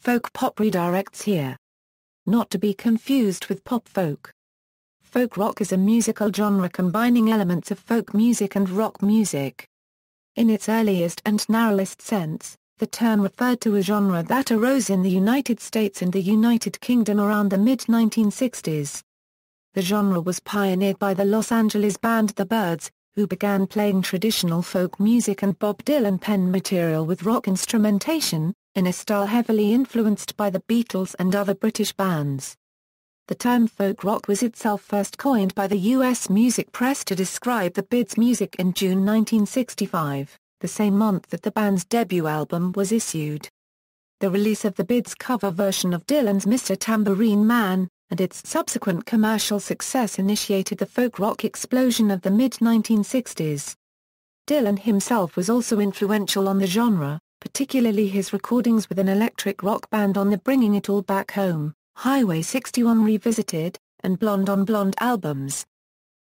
folk pop redirects here. Not to be confused with pop folk. Folk rock is a musical genre combining elements of folk music and rock music. In its earliest and narrowest sense, the term referred to a genre that arose in the United States and the United Kingdom around the mid-1960s. The genre was pioneered by the Los Angeles band the Byrds, who began playing traditional folk music and Bob Dylan penned material with rock instrumentation, in a style heavily influenced by the Beatles and other British bands. The term folk rock was itself first coined by the U.S. music press to describe the Byrds' music in June 1965, the same month that the band's debut album was issued. The release of the Byrds' cover version of Dylan's Mr. Tambourine Man, and its subsequent commercial success initiated the folk rock explosion of the mid-1960s. Dylan himself was also influential on the genre, particularly his recordings with an electric rock band on the Bringing It All Back Home, Highway 61 Revisited, and Blonde on Blonde albums.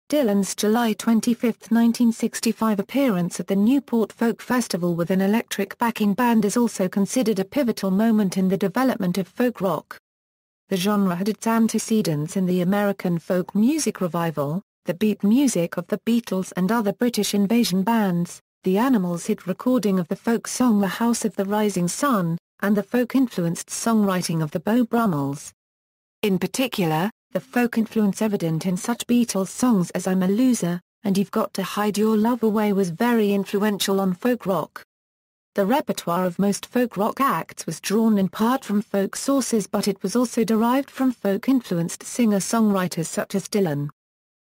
Dylan's July 25, 1965 appearance at the Newport Folk Festival with an electric backing band is also considered a pivotal moment in the development of folk rock. The genre had its antecedents in the American folk music revival, the beat music of the Beatles and other British invasion bands, the Animals' hit recording of the folk song The House of the Rising Sun, and the folk-influenced songwriting of the Beau Brummels. In particular, the folk influence evident in such Beatles songs as I'm a Loser, and You've Got to Hide Your Love Away was very influential on folk rock. The repertoire of most folk rock acts was drawn in part from folk sources, but it was also derived from folk-influenced singer-songwriters such as Dylan.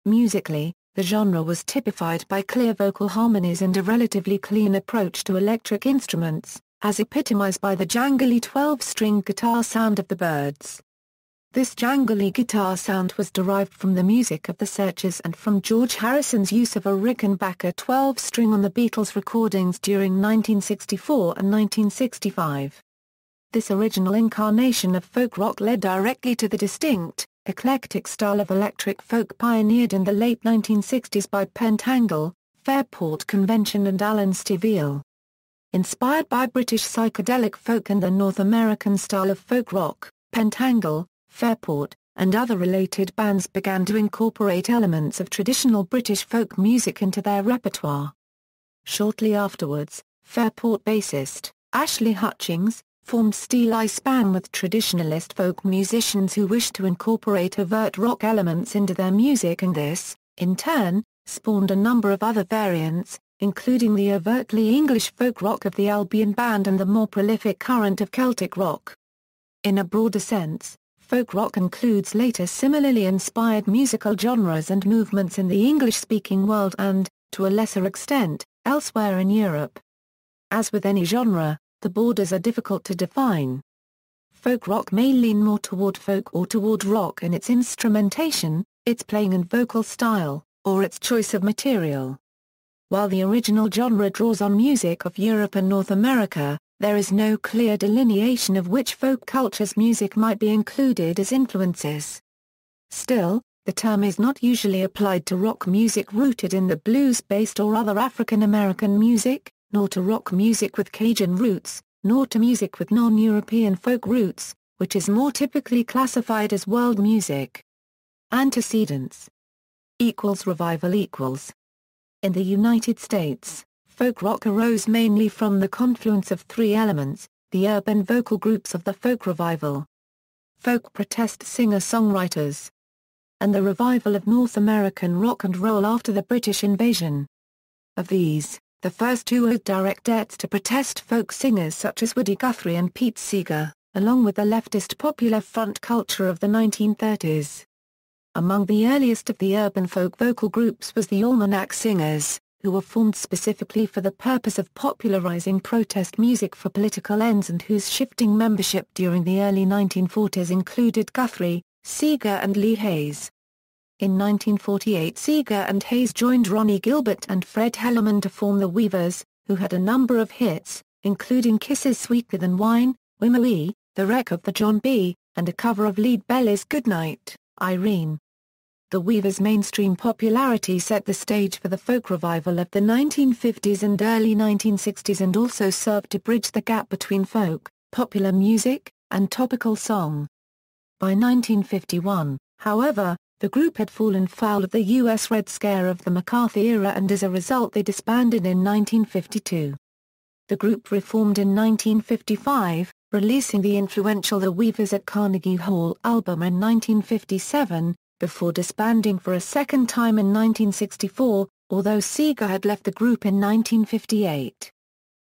Musically, the genre was typified by clear vocal harmonies and a relatively clean approach to electric instruments, as epitomized by the jangly 12-string guitar sound of the Byrds. This jangly guitar sound was derived from the music of the Searchers and from George Harrison's use of a Rickenbacker 12-string on the Beatles recordings during 1964 and 1965. This original incarnation of folk rock led directly to the distinct, eclectic style of electric folk pioneered in the late 1960s by Pentangle, Fairport Convention and Alan Stivell. Inspired by British psychedelic folk and the North American style of folk rock, Pentangle, Fairport, and other related bands began to incorporate elements of traditional British folk music into their repertoire. Shortly afterwards, Fairport bassist, Ashley Hutchings, formed Steel Eye Span with traditionalist folk musicians who wished to incorporate overt rock elements into their music, and this, in turn, spawned a number of other variants, including the overtly English folk rock of the Albion Band and the more prolific current of Celtic rock. In a broader sense, folk rock includes later similarly inspired musical genres and movements in the English-speaking world and, to a lesser extent, elsewhere in Europe. As with any genre, the borders are difficult to define. Folk rock may lean more toward folk or toward rock in its instrumentation, its playing and vocal style, or its choice of material. While the original genre draws on music of Europe and North America, there is no clear delineation of which folk culture's music might be included as influences. Still, the term is not usually applied to rock music rooted in the blues-based or other African American music, nor to rock music with Cajun roots, nor to music with non-European folk roots, which is more typically classified as world music. Antecedents. Revival. In the United States, folk rock arose mainly from the confluence of three elements: the urban vocal groups of the folk revival, folk protest singer-songwriters, and the revival of North American rock and roll after the British invasion. Of these, the first two owed direct debts to protest folk singers such as Woody Guthrie and Pete Seeger, along with the leftist popular front culture of the 1930s. Among the earliest of the urban folk vocal groups was the Almanac Singers, who were formed specifically for the purpose of popularizing protest music for political ends and whose shifting membership during the early 1940s included Guthrie, Seeger and Lee Hayes. In 1948 Seeger and Hayes joined Ronnie Gilbert and Fred Hellerman to form the Weavers, who had a number of hits, including Kisses Sweeter Than Wine, Wimowee, The Wreck of the John B., and a cover of Lead Belly's Goodnight, Irene. The Weavers' mainstream popularity set the stage for the folk revival of the 1950s and early 1960s and also served to bridge the gap between folk, popular music, and topical song. By 1951, however, the group had fallen foul of the U.S. Red Scare of the McCarthy era, and as a result they disbanded in 1952. The group reformed in 1955, releasing the influential The Weavers at Carnegie Hall album in 1957, before disbanding for a second time in 1964, although Seeger had left the group in 1958.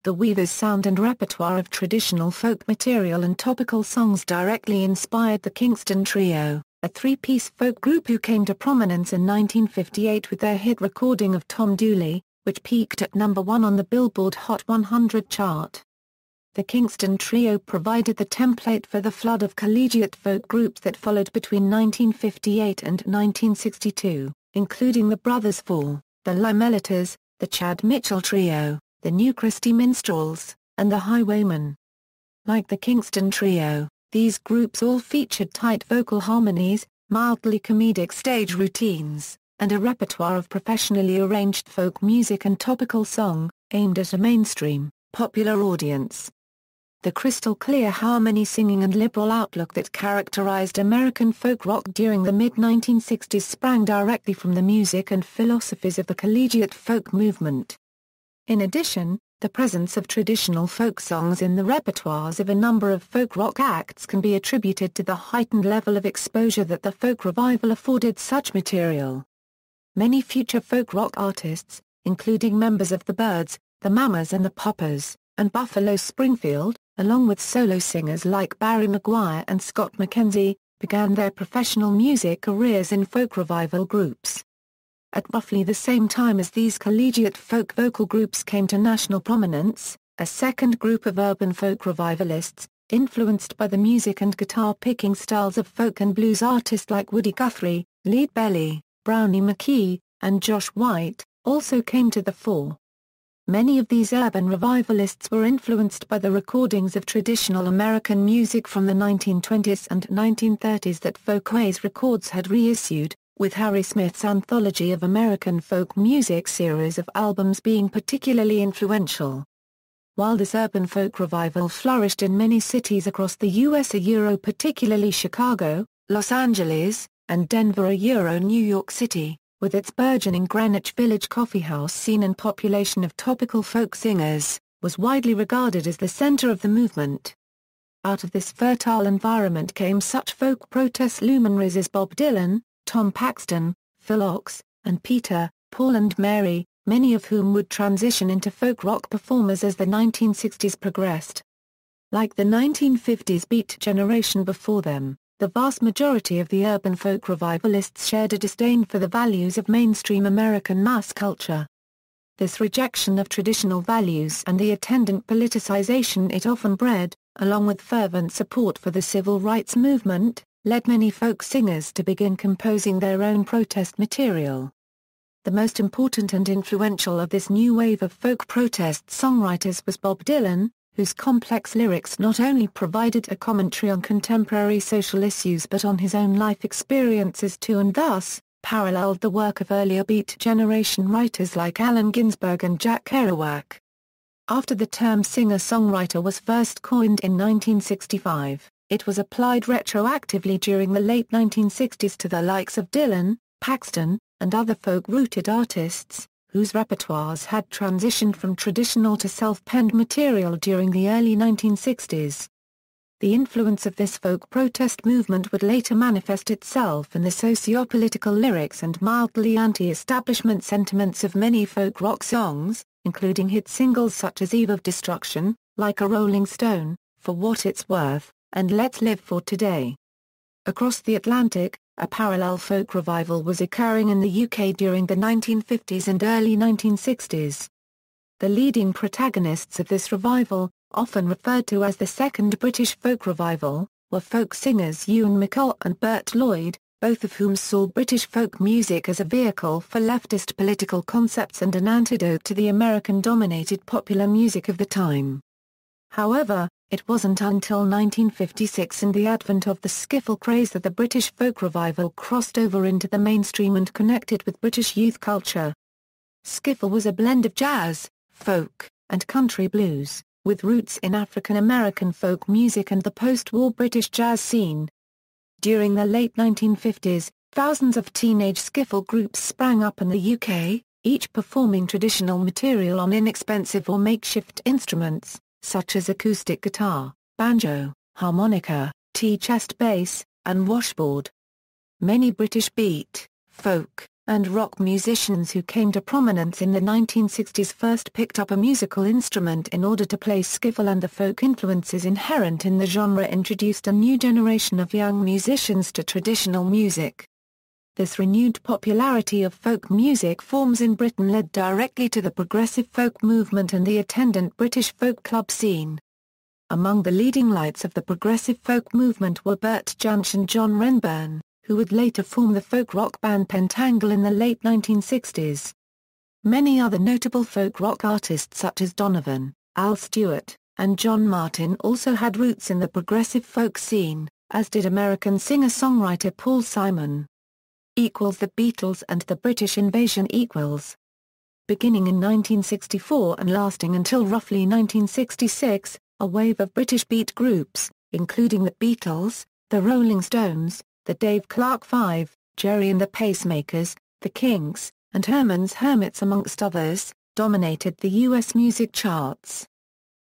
The Weavers' sound and repertoire of traditional folk material and topical songs directly inspired the Kingston Trio, a three-piece folk group who came to prominence in 1958 with their hit recording of Tom Dooley, which peaked at number 1 on the Billboard Hot 100 chart. The Kingston Trio provided the template for the flood of collegiate folk groups that followed between 1958 and 1962, including the Brothers Four, the Limeliters, the Chad Mitchell Trio, the New Christy Minstrels, and the Highwaymen. Like the Kingston Trio, these groups all featured tight vocal harmonies, mildly comedic stage routines, and a repertoire of professionally arranged folk music and topical song, aimed at a mainstream, popular audience. The crystal-clear harmony singing and liberal outlook that characterized American folk rock during the mid-1960s sprang directly from the music and philosophies of the collegiate folk movement. In addition, the presence of traditional folk songs in the repertoires of a number of folk rock acts can be attributed to the heightened level of exposure that the folk revival afforded such material. Many future folk rock artists, including members of the Byrds, the Mamas and the Poppers, and Buffalo Springfield, along with solo singers like Barry McGuire and Scott McKenzie, began their professional music careers in folk revival groups. At roughly the same time as these collegiate folk vocal groups came to national prominence, a second group of urban folk revivalists, influenced by the music and guitar-picking styles of folk and blues artists like Woody Guthrie, Lead Belly, Brownie McKee, and Josh White, also came to the fore. Many of these urban revivalists were influenced by the recordings of traditional American music from the 1920s and 1930s that Folkways Records had reissued, with Harry Smith's Anthology of American Folk Music series of albums being particularly influential. While this urban folk revival flourished in many cities across the U.S. particularly Chicago, Los Angeles, and Denver New York City, with its burgeoning Greenwich Village coffeehouse scene and population of topical folk singers, was widely regarded as the center of the movement. Out of this fertile environment came such folk protest luminaries as Bob Dylan, Tom Paxton, Phil Ochs, and Peter, Paul and Mary, many of whom would transition into folk rock performers as the 1960s progressed. Like the 1950s Beat generation before them, the vast majority of the urban folk revivalists shared a disdain for the values of mainstream American mass culture. This rejection of traditional values and the attendant politicization it often bred, along with fervent support for the civil rights movement, led many folk singers to begin composing their own protest material. The most important and influential of this new wave of folk protest songwriters was Bob Dylan, whose complex lyrics not only provided a commentary on contemporary social issues but on his own life experiences too, and thus, paralleled the work of earlier Beat generation writers like Allen Ginsberg and Jack Kerouac. After the term singer-songwriter was first coined in 1965, it was applied retroactively during the late 1960s to the likes of Dylan, Paxton, and other folk-rooted artists, whose repertoires had transitioned from traditional to self-penned material during the early 1960s. The influence of this folk protest movement would later manifest itself in the socio-political lyrics and mildly anti-establishment sentiments of many folk rock songs, including hit singles such as Eve of Destruction, Like a Rolling Stone, For What It's Worth, and Let's Live for Today. Across the Atlantic, a parallel folk revival was occurring in the UK during the 1950s and early 1960s. The leading protagonists of this revival, often referred to as the Second British Folk Revival, were folk singers Ewan MacColl and Bert Lloyd, both of whom saw British folk music as a vehicle for leftist political concepts and an antidote to the American-dominated popular music of the time. However, it wasn't until 1956 and the advent of the skiffle craze that the British folk revival crossed over into the mainstream and connected with British youth culture. Skiffle was a blend of jazz, folk, and country blues, with roots in African American folk music and the post-war British jazz scene. During the late 1950s, thousands of teenage skiffle groups sprang up in the UK, each performing traditional material on inexpensive or makeshift instruments, such as acoustic guitar, banjo, harmonica, tea-chest bass, and washboard. Many British beat, folk, and rock musicians who came to prominence in the 1960s first picked up a musical instrument in order to play skiffle, and the folk influences inherent in the genre introduced a new generation of young musicians to traditional music. This renewed popularity of folk music forms in Britain led directly to the progressive folk movement and the attendant British folk club scene. Among the leading lights of the progressive folk movement were Bert Jansch and John Renburn, who would later form the folk rock band Pentangle in the late 1960s. Many other notable folk rock artists such as Donovan, Al Stewart, and John Martin also had roots in the progressive folk scene, as did American singer-songwriter Paul Simon. The Beatles and the British Invasion. Beginning in 1964 and lasting until roughly 1966, a wave of British beat groups, including the Beatles, the Rolling Stones, the Dave Clark Five, Jerry and the Pacemakers, the Kinks, and Herman's Hermits amongst others, dominated the U.S. music charts.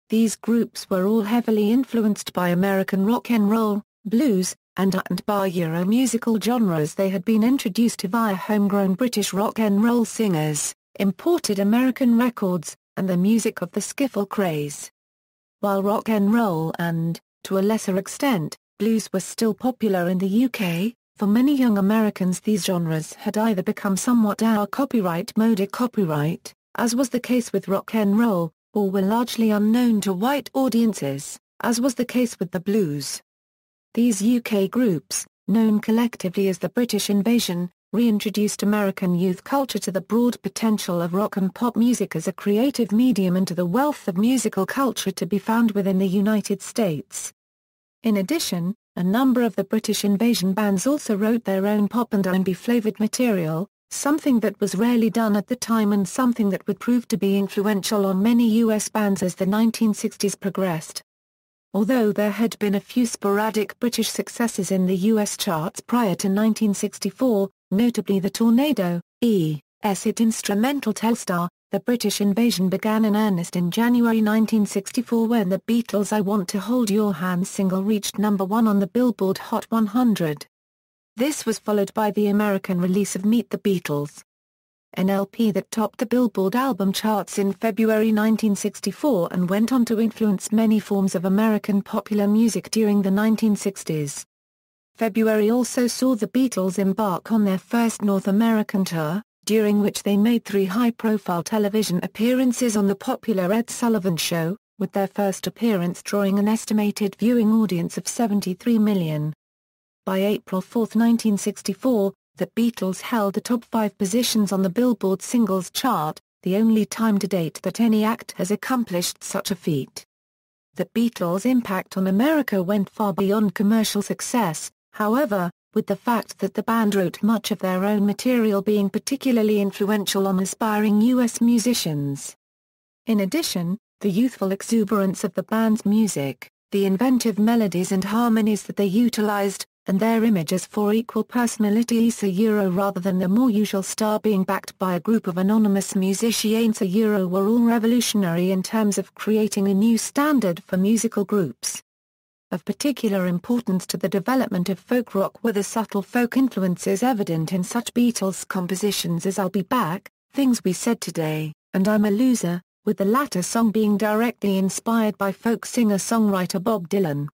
These groups were all heavily influenced by American rock and roll, blues, and bar Euro musical genres they had been introduced to via homegrown British rock and roll singers, imported American records, and the music of the skiffle craze. While rock and roll and, to a lesser extent, blues were still popular in the UK, for many young Americans these genres had either become somewhat our copyright mode copyright, as was the case with rock and roll, or were largely unknown to white audiences, as was the case with the blues. These UK groups, known collectively as the British Invasion, reintroduced American youth culture to the broad potential of rock and pop music as a creative medium and to the wealth of musical culture to be found within the United States. In addition, a number of the British Invasion bands also wrote their own pop and R&B-flavored material, something that was rarely done at the time and something that would prove to be influential on many U.S. bands as the 1960s progressed. Although there had been a few sporadic British successes in the U.S. charts prior to 1964, notably the Tornado, E.'s hit instrumental Telstar, the British Invasion began in earnest in January 1964 when the Beatles' I Want to Hold Your Hand single reached number 1 on the Billboard Hot 100. This was followed by the American release of Meet the Beatles, an LP that topped the Billboard album charts in February 1964 and went on to influence many forms of American popular music during the 1960s. February also saw the Beatles embark on their first North American tour, during which they made 3 high-profile television appearances on the popular Ed Sullivan Show, with their first appearance drawing an estimated viewing audience of 73 million. By April 4, 1964, the Beatles held the top 5 positions on the Billboard Singles Chart, the only time to date that any act has accomplished such a feat. The Beatles' impact on America went far beyond commercial success, however, with the fact that the band wrote much of their own material being particularly influential on aspiring U.S. musicians. In addition, the youthful exuberance of the band's music, the inventive melodies and harmonies that they utilized, and their image as 4 equal personalities rather than the more usual star being backed by a group of anonymous musicians were all revolutionary in terms of creating a new standard for musical groups. Of particular importance to the development of folk rock were the subtle folk influences evident in such Beatles compositions as I'll Be Back, Things We Said Today, and I'm a Loser, with the latter song being directly inspired by folk singer-songwriter Bob Dylan.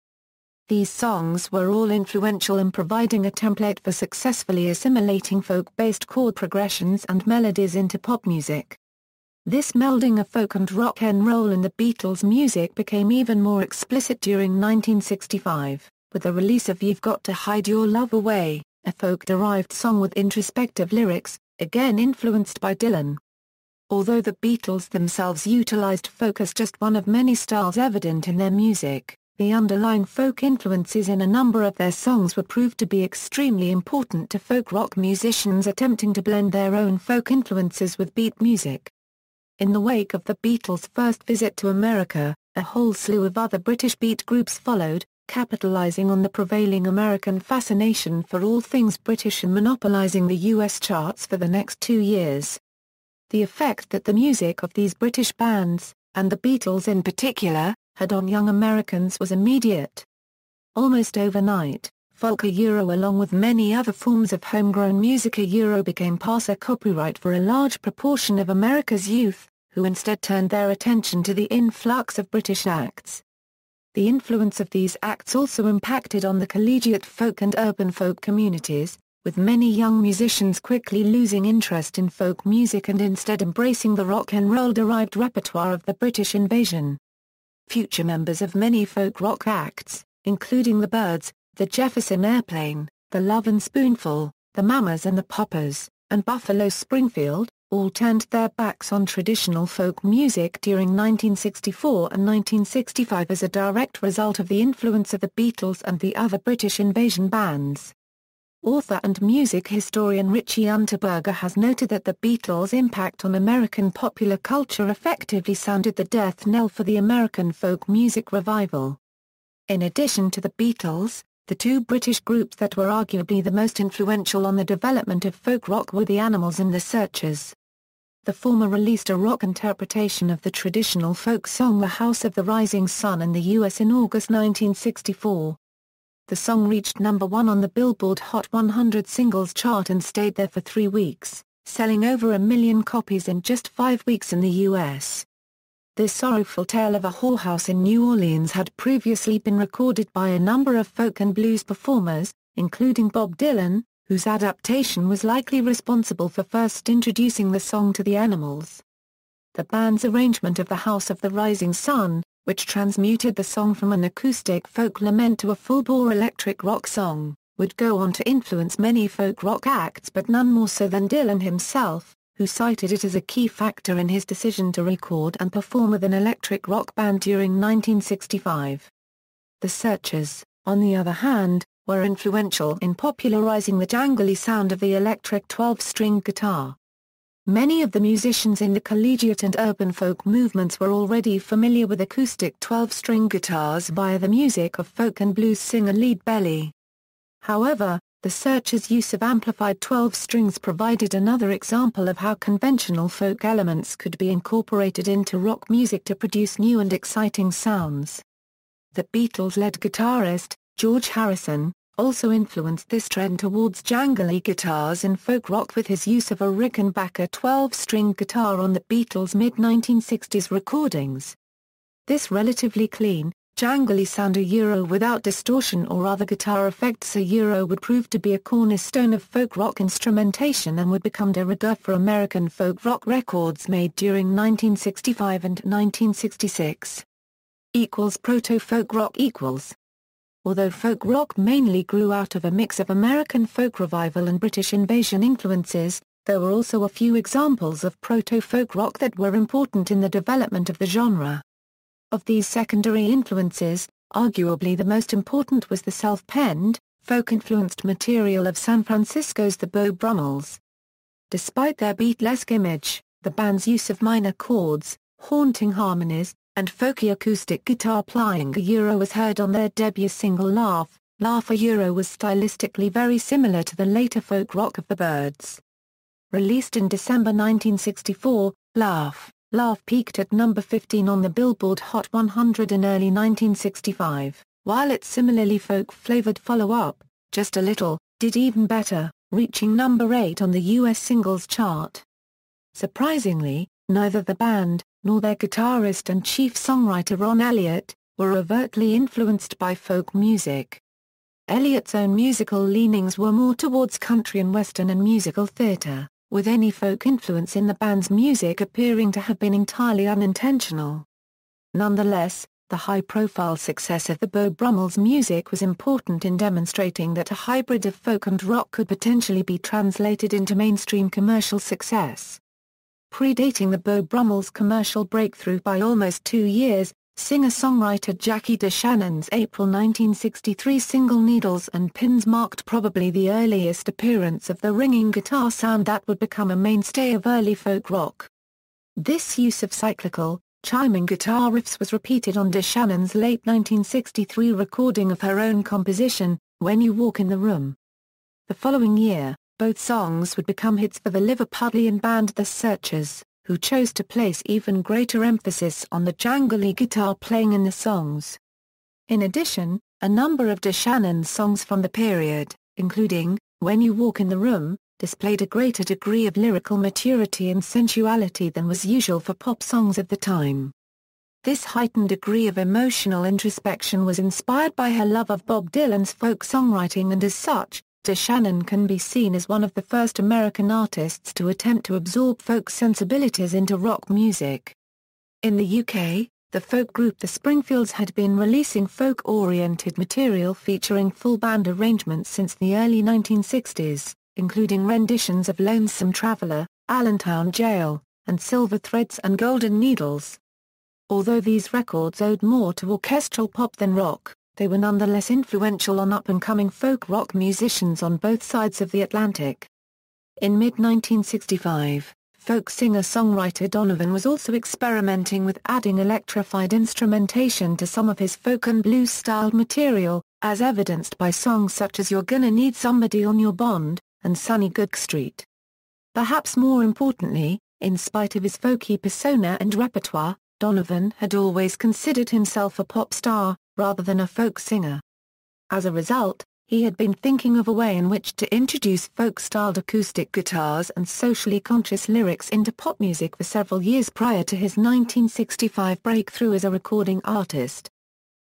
These songs were all influential in providing a template for successfully assimilating folk-based chord progressions and melodies into pop music. This melding of folk and rock and roll in the Beatles' music became even more explicit during 1965, with the release of You've Got to Hide Your Love Away, a folk-derived song with introspective lyrics, again influenced by Dylan. Although the Beatles themselves utilized folk as just one of many styles evident in their music, the underlying folk influences in a number of their songs were proved to be extremely important to folk rock musicians attempting to blend their own folk influences with beat music. In the wake of the Beatles' first visit to America, A whole slew of other British beat groups followed, capitalising on the prevailing American fascination for all things British and monopolising the US charts for the next 2 years. The effect that the music of these British bands, and the Beatles in particular, had on young Americans was immediate. Almost overnight, folk Euro along with many other forms of homegrown music Euro became passe copyright for a large proportion of America's youth, who instead turned their attention to the influx of British acts. The influence of these acts also impacted on the collegiate folk and urban folk communities, with many young musicians quickly losing interest in folk music and instead embracing the rock and roll-derived repertoire of the British invasion. Future members of many folk rock acts, including the Byrds, the Jefferson Airplane, the Love and Spoonful, the Mamas and the Poppers, and Buffalo Springfield, all turned their backs on traditional folk music during 1964 and 1965 as a direct result of the influence of the Beatles and the other British invasion bands. Author and music historian Richie Unterberger has noted that the Beatles' impact on American popular culture effectively sounded the death knell for the American folk music revival. In addition to the Beatles, the two British groups that were arguably the most influential on the development of folk rock were the Animals and the Searchers. The former released a rock interpretation of the traditional folk song The House of the Rising Sun in the US in August 1964. The song reached number 1 on the Billboard Hot 100 singles chart and stayed there for 3 weeks, selling over 1 million copies in just 5 weeks in the US. This sorrowful tale of a whorehouse in New Orleans had previously been recorded by a number of folk and blues performers, including Bob Dylan, whose adaptation was likely responsible for first introducing the song to the Animals. The band's arrangement of The House of the Rising Sun, which transmuted the song from an acoustic folk lament to a full-bore electric rock song, would go on to influence many folk rock acts but none more so than Dylan himself, who cited it as a key factor in his decision to record and perform with an electric rock band during 1965. The Searchers, on the other hand, were influential in popularizing the jangly sound of the electric 12-string guitar. Many of the musicians in the collegiate and urban folk movements were already familiar with acoustic 12-string guitars via the music of folk and blues singer Lead Belly. However, the Searchers' use of amplified 12 strings provided another example of how conventional folk elements could be incorporated into rock music to produce new and exciting sounds. The Beatles' lead guitarist, George Harrison, also influenced this trend towards jangly guitars in folk rock with his use of a Rickenbacker 12-string guitar on the Beatles' mid-1960s recordings. This relatively clean, jangly sound Euro without distortion or other guitar effects Euro would prove to be a cornerstone of folk rock instrumentation and would become de rigueur for American folk rock records made during 1965 and 1966. Proto-folk rock equals. Although folk rock mainly grew out of a mix of American folk revival and British invasion influences, there were also a few examples of proto-folk rock that were important in the development of the genre. Of these secondary influences, arguably the most important was the self-penned, folk-influenced material of San Francisco's The Beau Brummels. Despite their Beatlesque image, the band's use of minor chords, haunting harmonies, and folky acoustic guitar plying Euro was heard on their debut single Laugh. Laugh Euro was stylistically very similar to the later folk rock of the Byrds. Released in December 1964, Laugh peaked at number 15 on the Billboard Hot 100 in early 1965, while its similarly folk-flavored follow-up, Just a Little, did even better, reaching number 8 on the US singles chart. Surprisingly, neither the band, nor their guitarist and chief songwriter Ron Elliott, were overtly influenced by folk music. Elliott's own musical leanings were more towards country and western and musical theater, with any folk influence in the band's music appearing to have been entirely unintentional. Nonetheless, the high-profile success of the Beau Brummels' music was important in demonstrating that a hybrid of folk and rock could potentially be translated into mainstream commercial success. Predating the Beau Brummels' commercial breakthrough by almost 2 years, singer-songwriter Jackie DeShannon's April 1963 single Needles and Pins marked probably the earliest appearance of the ringing guitar sound that would become a mainstay of early folk rock. This use of cyclical, chiming guitar riffs was repeated on DeShannon's late 1963 recording of her own composition, When You Walk in the Room. The following year, both songs would become hits for the Liverpudlian band The Searchers, who chose to place even greater emphasis on the jangly guitar playing in the songs. In addition, a number of DeShannon's songs from the period, including When You Walk in the Room, displayed a greater degree of lyrical maturity and sensuality than was usual for pop songs of the time. This heightened degree of emotional introspection was inspired by her love of Bob Dylan's folk songwriting, and as such, DeShannon can be seen as one of the first American artists to attempt to absorb folk sensibilities into rock music. In the UK, the folk group The Springfields had been releasing folk-oriented material featuring full band arrangements since the early 1960s, including renditions of Lonesome Traveler, Allentown Jail, and Silver Threads and Golden Needles. Although these records owed more to orchestral pop than rock, they were nonetheless influential on up-and-coming folk rock musicians on both sides of the Atlantic. In mid-1965, folk singer-songwriter Donovan was also experimenting with adding electrified instrumentation to some of his folk and blues-styled material, as evidenced by songs such as You're Gonna Need Somebody on Your Bond, and Sunny Good Street. Perhaps more importantly, in spite of his folky persona and repertoire, Donovan had always considered himself a pop star, rather than a folk singer. As a result, he had been thinking of a way in which to introduce folk-styled acoustic guitars and socially conscious lyrics into pop music for several years prior to his 1965 breakthrough as a recording artist.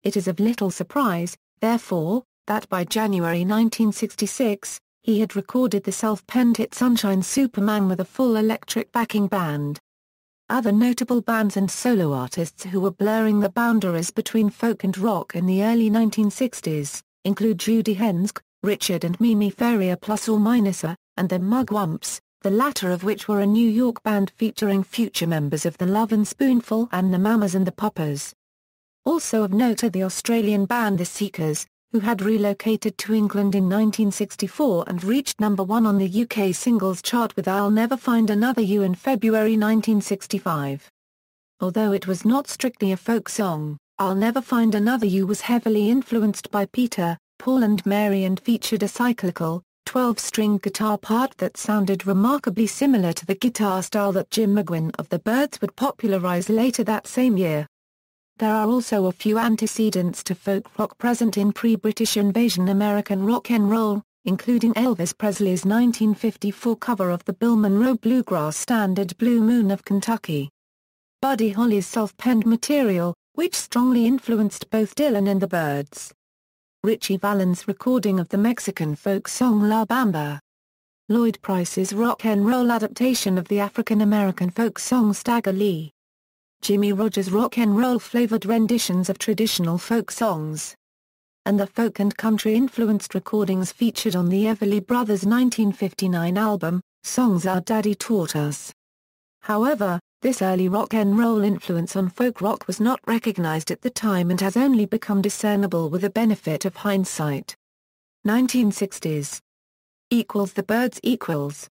It is of little surprise, therefore, that by January 1966, he had recorded the self-penned hit Sunshine Superman with a full electric backing band. Other notable bands and solo artists who were blurring the boundaries between folk and rock in the early 1960s, include Judy Hensk, Richard and Mimi Ferrier Plus or Minuser, and the Mugwumps, the latter of which were a New York band featuring future members of the Lovin' Spoonful and the Mamas and the Poppers. Also of note are the Australian band The Seekers, who had relocated to England in 1964 and reached number 1 on the UK singles chart with I'll Never Find Another You in February 1965. Although it was not strictly a folk song, I'll Never Find Another You was heavily influenced by Peter, Paul and Mary and featured a cyclical, 12-string guitar part that sounded remarkably similar to the guitar style that Jim McGuinn of the Byrds would popularize later that same year. There are also a few antecedents to folk rock present in pre-British invasion American rock and roll, including Elvis Presley's 1954 cover of the Bill Monroe bluegrass standard Blue Moon of Kentucky. Buddy Holly's self-penned material, which strongly influenced both Dylan and the Byrds. Ritchie Valens' recording of the Mexican folk song La Bamba. Lloyd Price's rock and roll adaptation of the African-American folk song Stagger Lee. Jimmy Rogers' rock and roll flavored renditions of traditional folk songs. And the folk and country-influenced recordings featured on the Everly Brothers' 1959 album, Songs Our Daddy Taught Us. However, this early rock and roll influence on folk rock was not recognized at the time and has only become discernible with the benefit of hindsight. 1960s. The Byrds equals.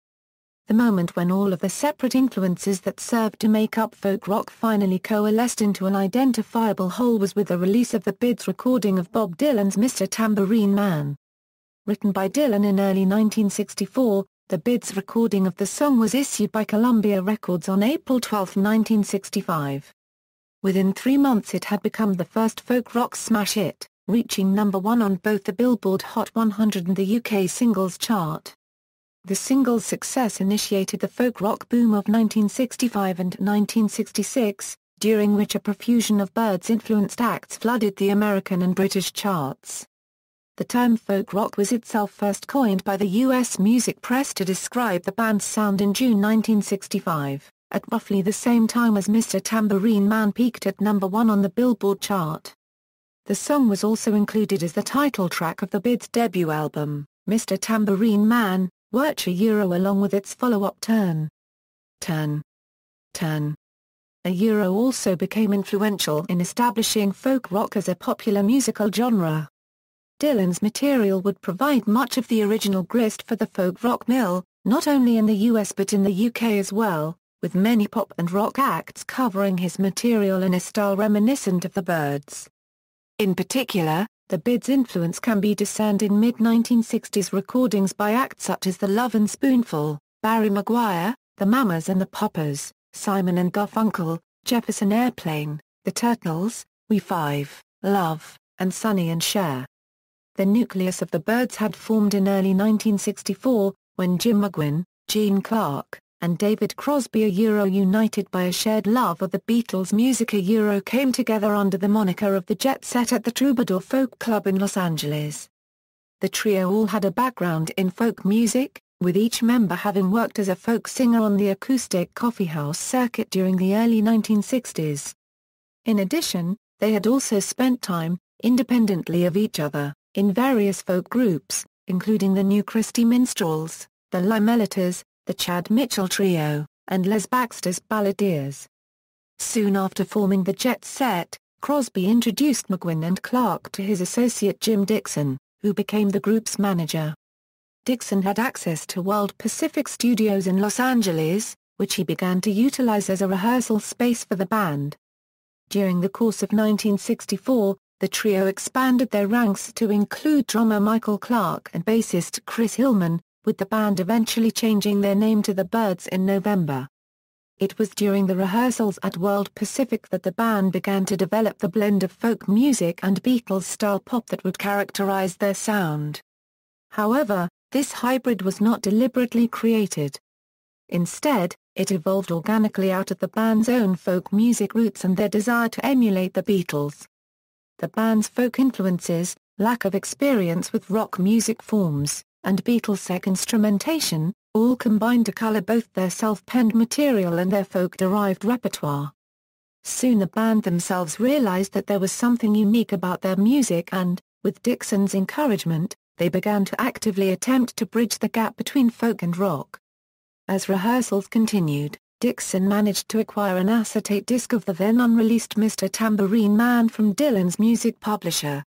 The moment when all of the separate influences that served to make up folk rock finally coalesced into an identifiable whole was with the release of the Byrds recording of Bob Dylan's Mr. Tambourine Man. Written by Dylan in early 1964, the Byrds recording of the song was issued by Columbia Records on April 12, 1965. Within 3 months it had become the first folk rock smash hit, reaching number 1 on both the Billboard Hot 100 and the UK singles chart. The single's success initiated the folk rock boom of 1965 and 1966, during which a profusion of Byrds-influenced acts flooded the American and British charts. The term folk rock was itself first coined by the U.S. music press to describe the band's sound in June 1965, at roughly the same time as Mr. Tambourine Man peaked at number 1 on the Billboard chart. The song was also included as the title track of the Byrds' debut album, Mr. Tambourine Man, along with its follow-up Turn. A also became influential in establishing folk rock as a popular musical genre. Dylan's material would provide much of the original grist for the folk rock mill, not only in the US but in the UK as well, with many pop and rock acts covering his material in a style reminiscent of the Byrds. In particular, the Byrds' influence can be discerned in mid-1960s recordings by acts such as The Lovin' Spoonful, Barry Maguire, The Mamas and the Papas, Simon and Garfunkel, Jefferson Airplane, The Turtles, We Five, Love, and Sonny and Cher. The nucleus of the Byrds had formed in early 1964, when Jim McGuinn, Gene Clark, and David Crosby united by a shared love of the Beatles' music came together under the moniker of the Jet Set at the Troubadour Folk Club in Los Angeles. The trio all had a background in folk music, with each member having worked as a folk singer on the acoustic coffeehouse circuit during the early 1960s. In addition, they had also spent time, independently of each other, in various folk groups, including the New Christy Minstrels, the Limeliters, the Chad Mitchell Trio, and Les Baxter's Balladeers. Soon after forming the Jet Set, Crosby introduced McGuinn and Clark to his associate Jim Dixon, who became the group's manager. Dixon had access to World Pacific Studios in Los Angeles, which he began to utilize as a rehearsal space for the band. During the course of 1964, the trio expanded their ranks to include drummer Michael Clark and bassist Chris Hillman, with the band eventually changing their name to the Byrds in November. It was during the rehearsals at World Pacific that the band began to develop the blend of folk music and Beatles-style pop that would characterize their sound. However, this hybrid was not deliberately created. Instead, it evolved organically out of the band's own folk music roots and their desire to emulate the Beatles. The band's folk influences, lack of experience with rock music forms, and Beatles-esque instrumentation, all combined to color both their self-penned material and their folk-derived repertoire. Soon the band themselves realized that there was something unique about their music and, with Dixon's encouragement, they began to actively attempt to bridge the gap between folk and rock. As rehearsals continued, Dixon managed to acquire an acetate disc of the then unreleased Mr. Tambourine Man from Dylan's music publisher.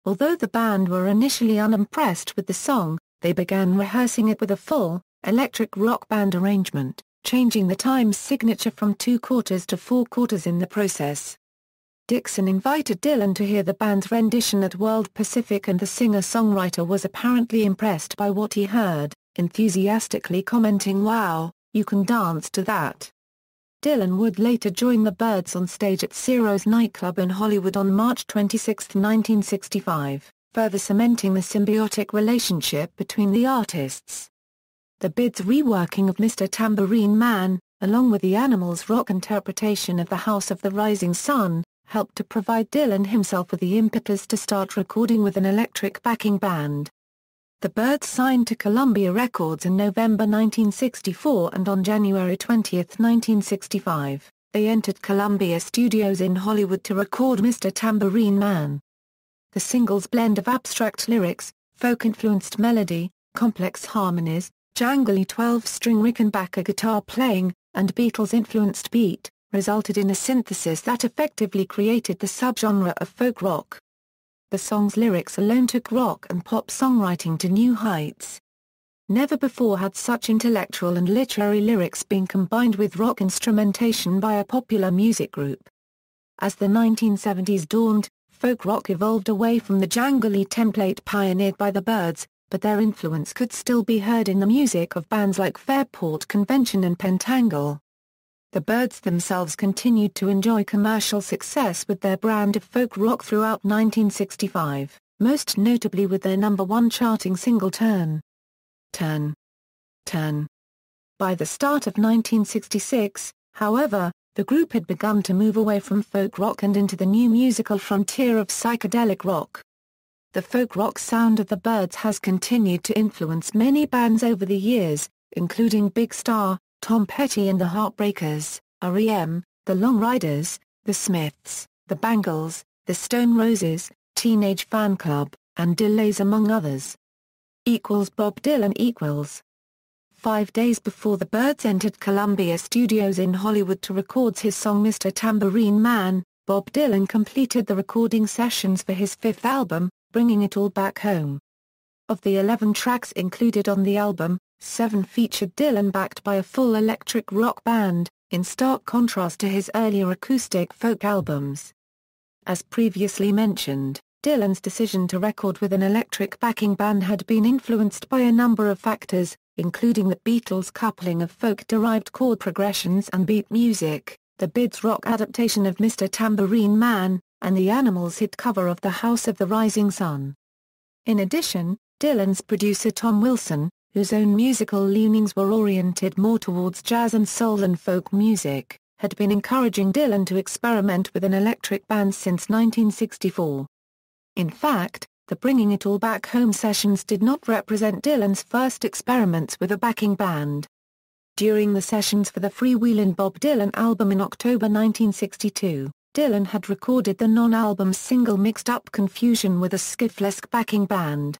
Although the band were initially unimpressed with the song, they began rehearsing it with a full, electric rock band arrangement, changing the time's signature from 2/4 to 4/4 in the process. Dixon invited Dylan to hear the band's rendition at World Pacific and the singer-songwriter was apparently impressed by what he heard, enthusiastically commenting, "Wow, you can dance to that." Dylan would later join the Byrds on stage at Ciro's nightclub in Hollywood on March 26, 1965, further cementing the symbiotic relationship between the artists. The Byrds' reworking of Mr. Tambourine Man, along with the Animals' rock interpretation of The House of the Rising Sun, helped to provide Dylan himself with the impetus to start recording with an electric backing band. The Byrds signed to Columbia Records in November 1964 and on January 20, 1965, they entered Columbia Studios in Hollywood to record Mr. Tambourine Man. The single's blend of abstract lyrics, folk-influenced melody, complex harmonies, jangly 12-string Rickenbacker guitar playing, and Beatles-influenced beat, resulted in a synthesis that effectively created the subgenre of folk rock. The song's lyrics alone took rock and pop songwriting to new heights. Never before had such intellectual and literary lyrics been combined with rock instrumentation by a popular music group. As the 1970s dawned, folk rock evolved away from the jangly template pioneered by the Byrds, but their influence could still be heard in the music of bands like Fairport Convention and Pentangle. The Byrds themselves continued to enjoy commercial success with their brand of folk rock throughout 1965, most notably with their #1 charting single Turn, Turn, Turn. By the start of 1966, however, the group had begun to move away from folk rock and into the new musical frontier of psychedelic rock. The folk rock sound of the Byrds has continued to influence many bands over the years, including Big Star, Tom Petty and the Heartbreakers, R.E.M., the Long Riders, the Smiths, the Bangles, the Stone Roses, Teenage Fan Club, and Delays among others. Bob Dylan 5 days before the Byrds entered Columbia Studios in Hollywood to record his song Mr. Tambourine Man, Bob Dylan completed the recording sessions for his fifth album, Bringing It All Back Home. Of the 11 tracks included on the album, 7 featured Dylan backed by a full electric rock band, in stark contrast to his earlier acoustic folk albums. As previously mentioned, Dylan's decision to record with an electric backing band had been influenced by a number of factors, including the Beatles' coupling of folk-derived chord progressions and beat music, the Byrds rock adaptation of Mr. Tambourine Man, and the Animals' hit cover of The House of the Rising Sun. In addition, Dylan's producer Tom Wilson, whose own musical leanings were oriented more towards jazz and soul and folk music, had been encouraging Dylan to experiment with an electric band since 1964. In fact, the Bringing It All Back Home sessions did not represent Dylan's first experiments with a backing band. During the sessions for the Freewheelin' Bob Dylan album in October 1962, Dylan had recorded the non-album single Mixed Up Confusion with a skifflesque backing band.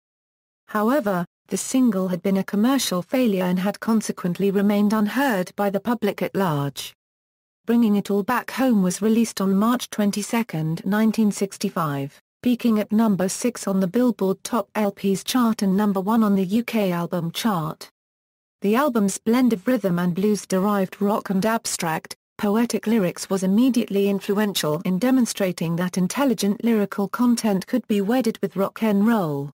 However, the single had been a commercial failure and had consequently remained unheard by the public at large. Bringing It All Back Home was released on March 22, 1965, peaking at number 6 on the Billboard Top LPs chart and number 1 on the UK album chart. The album's blend of rhythm and blues-derived rock and abstract, poetic lyrics was immediately influential in demonstrating that intelligent lyrical content could be wedded with rock and roll.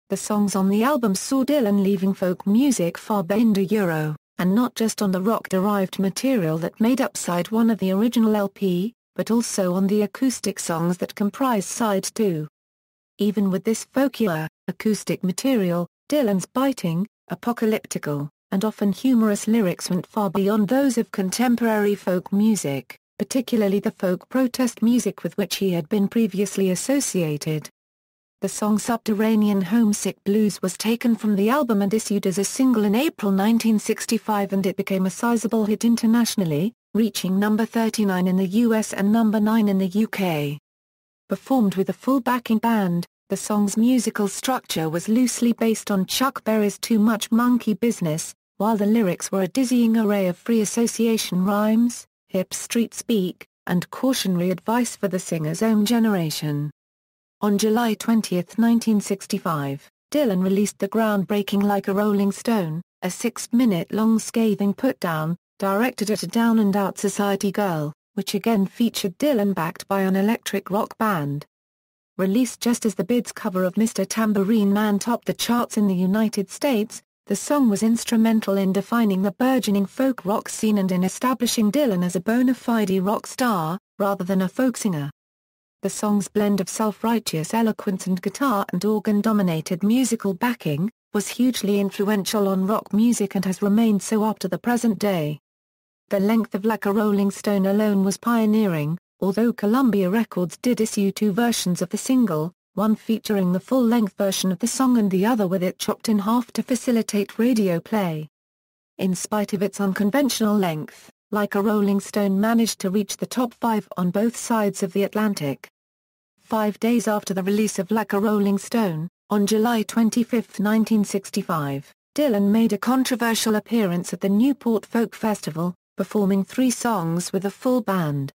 The songs on the album saw Dylan leaving folk music far behind Euro, and not just on the rock-derived material that made up side 1 of the original LP, but also on the acoustic songs that comprise side 2. Even with this folkier, acoustic material, Dylan's biting, apocalyptical, and often humorous lyrics went far beyond those of contemporary folk music, particularly the folk protest music with which he had been previously associated. The song Subterranean Homesick Blues was taken from the album and issued as a single in April 1965, and it became a sizable hit internationally, reaching number 39 in the US and number 9 in the UK. Performed with a full backing band, the song's musical structure was loosely based on Chuck Berry's Too Much Monkey Business, while the lyrics were a dizzying array of free association rhymes, hip street speak, and cautionary advice for the singer's own generation. On July 20, 1965, Dylan released the groundbreaking Like a Rolling Stone, a 6-minute-long scathing put-down, directed at a down-and-out society girl, which again featured Dylan backed by an electric rock band. Released just as the Byrds' cover of Mr. Tambourine Man topped the charts in the United States, the song was instrumental in defining the burgeoning folk rock scene and in establishing Dylan as a bona fide rock star, rather than a folk singer. The song's blend of self-righteous eloquence and guitar and organ-dominated musical backing, was hugely influential on rock music and has remained so up to the present day. The length of Like a Rolling Stone alone was pioneering, although Columbia Records did issue 2 versions of the single, one featuring the full-length version of the song and the other with it chopped in half to facilitate radio play. In spite of its unconventional length, Like a Rolling Stone managed to reach the top 5 on both sides of the Atlantic. 5 days after the release of Like a Rolling Stone, on July 25, 1965, Dylan made a controversial appearance at the Newport Folk Festival, performing 3 songs with a full band.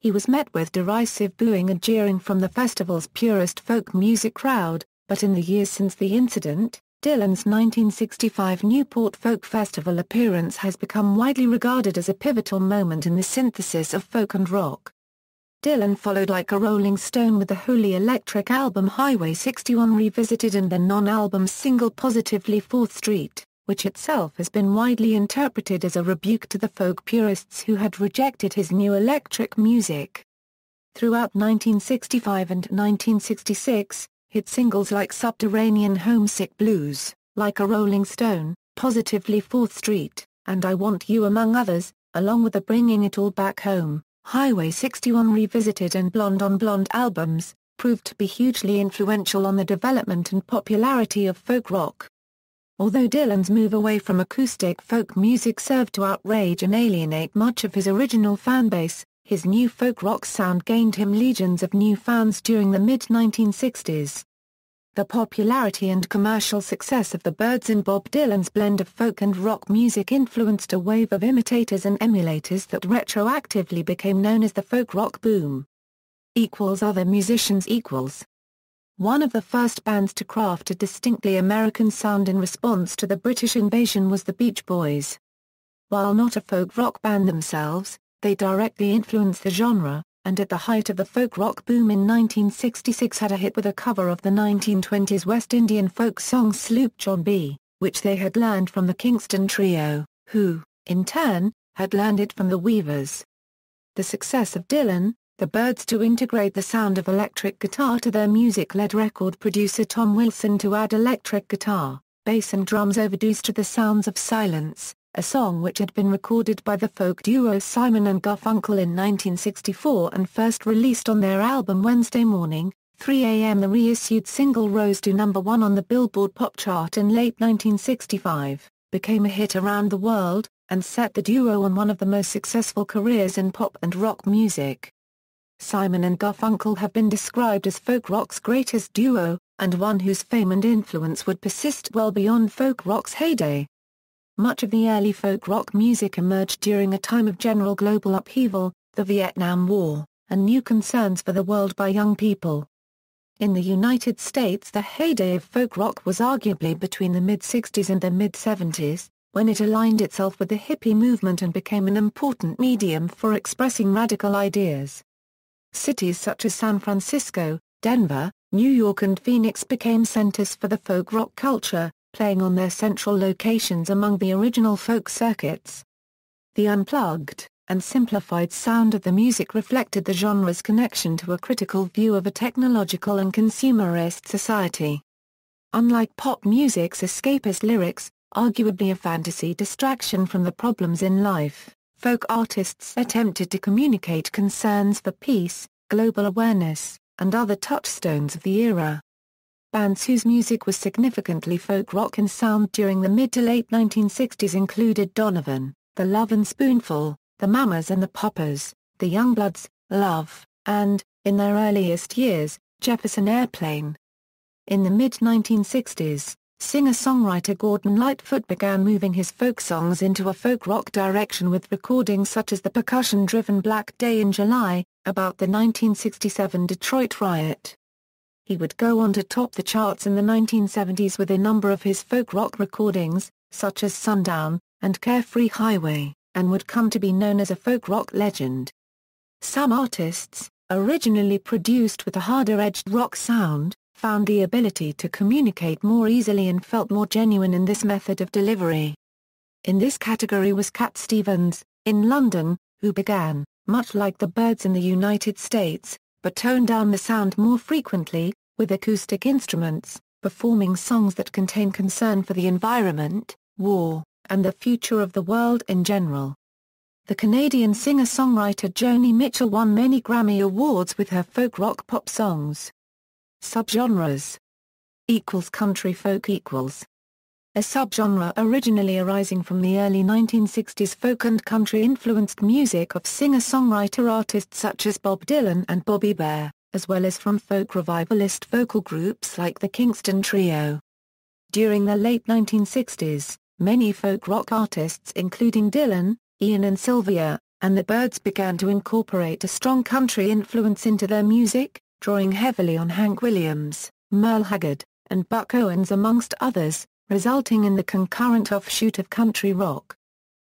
He was met with derisive booing and jeering from the festival's purist folk music crowd, but in the years since the incident, Dylan's 1965 Newport Folk Festival appearance has become widely regarded as a pivotal moment in the synthesis of folk and rock. Dylan followed Like a Rolling Stone with the wholly electric album Highway 61 Revisited and the non-album single Positively 4th Street, which itself has been widely interpreted as a rebuke to the folk purists who had rejected his new electric music. Throughout 1965 and 1966, hit singles like Subterranean Homesick Blues, Like a Rolling Stone, Positively 4th Street, and I Want You among others, along with the Bringing It All Back Home, Highway 61 Revisited and Blonde on Blonde albums, proved to be hugely influential on the development and popularity of folk rock. Although Dylan's move away from acoustic folk music served to outrage and alienate much of his original fanbase, his new folk rock sound gained him legions of new fans during the mid-1960s. The popularity and commercial success of the Byrds and Bob Dylan's blend of folk and rock music influenced a wave of imitators and emulators that retroactively became known as the folk rock boom. Other musicians. One of the first bands to craft a distinctly American sound in response to the British invasion was the Beach Boys. While not a folk rock band themselves, they directly influenced the genre, and at the height of the folk rock boom in 1966 had a hit with a cover of the 1920s West Indian folk song Sloop John B., which they had learned from the Kingston Trio, who, in turn, had learned it from the Weavers. The success of Dylan, the Byrds to integrate the sound of electric guitar to their music led record producer Tom Wilson to add electric guitar, bass and drums overdosed to the sounds of Silence, a song which had been recorded by the folk duo Simon and Garfunkel in 1964 and first released on their album Wednesday Morning, 3 a.m. The reissued single rose to number 1 on the Billboard Pop chart in late 1965, became a hit around the world, and set the duo on one of the most successful careers in pop and rock music. Simon and Garfunkel have been described as folk rock's greatest duo, and one whose fame and influence would persist well beyond folk rock's heyday. Much of the early folk rock music emerged during a time of general global upheaval, the Vietnam War, and new concerns for the world by young people. In the United States, the heyday of folk rock was arguably between the mid-60s and the mid-70s, when it aligned itself with the hippie movement and became an important medium for expressing radical ideas. Cities such as San Francisco, Denver, New York and Phoenix became centers for the folk rock culture, playing on their central locations among the original folk circuits. The unplugged and simplified sound of the music reflected the genre's connection to a critical view of a technological and consumerist society. Unlike pop music's escapist lyrics, arguably a fantasy distraction from the problems in life, folk artists attempted to communicate concerns for peace, global awareness, and other touchstones of the era. Bands whose music was significantly folk rock in sound during the mid to late 1960s included Donovan, The Lovin' Spoonful, The Mamas and the Papas, The Youngbloods, Love, and, in their earliest years, Jefferson Airplane. In the mid-1960s, singer-songwriter Gordon Lightfoot began moving his folk songs into a folk rock direction with recordings such as the percussion-driven Black Day in July, about the 1967 Detroit riot. He would go on to top the charts in the 1970s with a number of his folk rock recordings, such as Sundown, and Carefree Highway, and would come to be known as a folk rock legend. Some artists, originally produced with a harder-edged rock sound, found the ability to communicate more easily and felt more genuine in this method of delivery. In this category was Cat Stevens, in London, who began, much like the Byrds in the United States, but toned down the sound more frequently, with acoustic instruments, performing songs that contain concern for the environment, war, and the future of the world in general. The Canadian singer-songwriter Joni Mitchell won many Grammy Awards with her folk rock pop songs. Subgenres. Country folk. A subgenre originally arising from the early 1960s folk and country-influenced music of singer-songwriter artists such as Bob Dylan and Bobby Bare, as well as from folk revivalist vocal groups like the Kingston Trio. During the late 1960s, many folk rock artists including Dylan, Ian and Sylvia, and the Byrds began to incorporate a strong country influence into their music, drawing heavily on Hank Williams, Merle Haggard, and Buck Owens amongst others, resulting in the concurrent offshoot of country rock.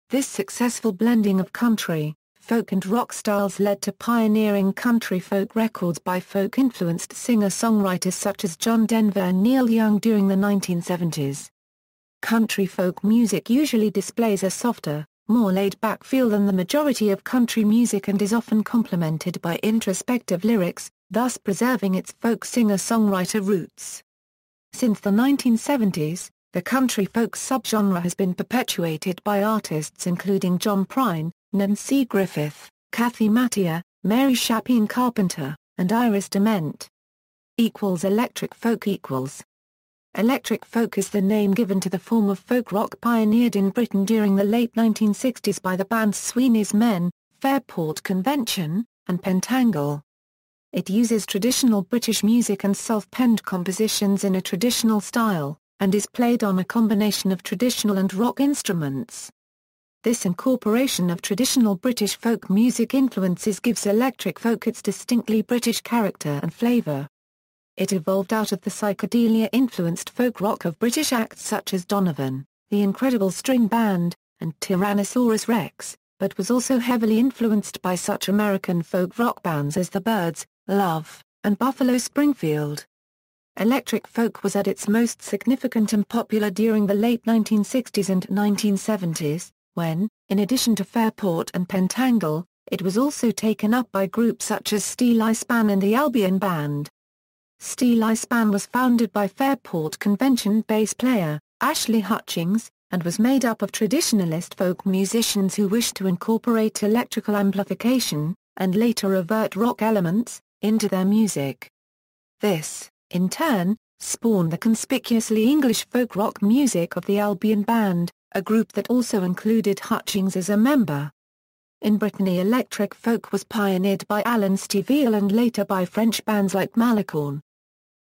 This successful blending of country, folk and rock styles led to pioneering country folk records by folk-influenced singer-songwriters such as John Denver and Neil Young during the 1970s. Country folk music usually displays a softer, more laid-back feel than the majority of country music and is often complemented by introspective lyrics, thus preserving its folk singer-songwriter roots. Since the 1970s, the country folk subgenre has been perpetuated by artists including John Prine, Nancy Griffith, Kathy Mattea, Mary Chapin Carpenter, and Iris DeMent. Electric folk. Electric folk is the name given to the form of folk rock pioneered in Britain during the late 1960s by the bands Sweeney's Men, Fairport Convention, and Pentangle. It uses traditional British music and self-penned compositions in a traditional style, and is played on a combination of traditional and rock instruments. This incorporation of traditional British folk music influences gives electric folk its distinctly British character and flavour. It evolved out of the psychedelia-influenced folk rock of British acts such as Donovan, The Incredible String Band, and Tyrannosaurus Rex, but was also heavily influenced by such American folk rock bands as the Byrds, Love, and Buffalo Springfield. Electric folk was at its most significant and popular during the late 1960s and 1970s, when, in addition to Fairport and Pentangle, it was also taken up by groups such as Steely Span and the Albion Band. Steely Span was founded by Fairport Convention bass player, Ashley Hutchings, and was made up of traditionalist folk musicians who wished to incorporate electrical amplification, and later overt rock elements, into their music. This, in turn, spawned the conspicuously English folk rock music of the Albion Band, a group that also included Hutchings as a member. In Brittany, electric folk was pioneered by Alan Stivell and later by French bands like Malicorne.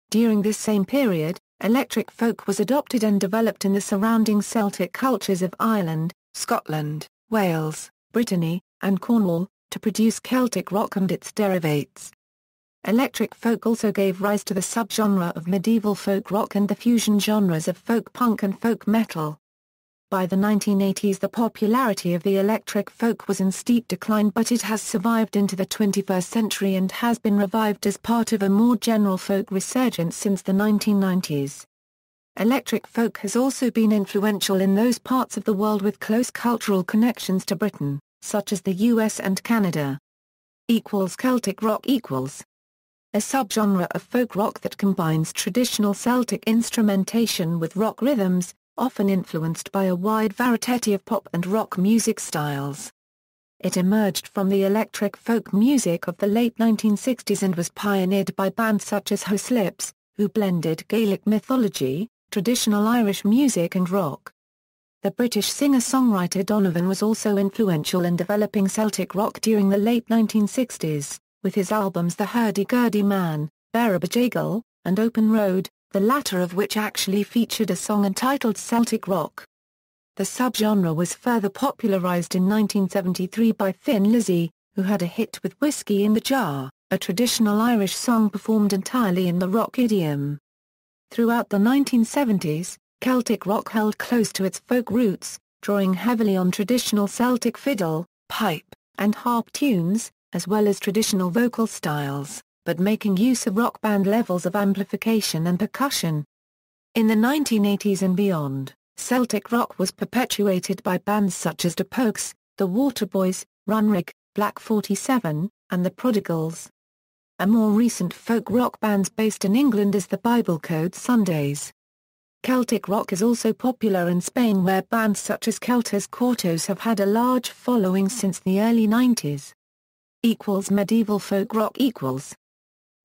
During this same period, electric folk was adopted and developed in the surrounding Celtic cultures of Ireland, Scotland, Wales, Brittany, and Cornwall, to produce Celtic rock and its derivatives. Electric folk also gave rise to the subgenre of medieval folk rock and the fusion genres of folk punk and folk metal. By the 1980s, the popularity of the electric folk was in steep decline, but it has survived into the 21st century and has been revived as part of a more general folk resurgence since the 1990s. Electric folk has also been influential in those parts of the world with close cultural connections to Britain, such as the US and Canada. Celtic rock a subgenre of folk rock that combines traditional Celtic instrumentation with rock rhythms, often influenced by a wide variety of pop and rock music styles. It emerged from the electric folk music of the late 1960s and was pioneered by bands such as Ho Slips, who blended Gaelic mythology, traditional Irish music and rock. The British singer-songwriter Donovan was also influential in developing Celtic rock during the late 1960s, with his albums The Hurdy-Gurdy Man, Bearabajagal, and Open Road, the latter of which actually featured a song entitled Celtic Rock. The subgenre was further popularised in 1973 by Thin Lizzy, who had a hit with Whiskey in the Jar, a traditional Irish song performed entirely in the rock idiom. Throughout the 1970s, Celtic rock held close to its folk roots, drawing heavily on traditional Celtic fiddle, pipe, and harp tunes, as well as traditional vocal styles, but making use of rock band levels of amplification and percussion. In the 1980s and beyond, Celtic rock was perpetuated by bands such as The Pogues, The Waterboys, Runrig, Black 47, and The Prodigals. A more recent folk rock band based in England is the Bible Code Sundays. Celtic rock is also popular in Spain, where bands such as Celtas Cortos have had a large following since the early 90s. Medieval folk rock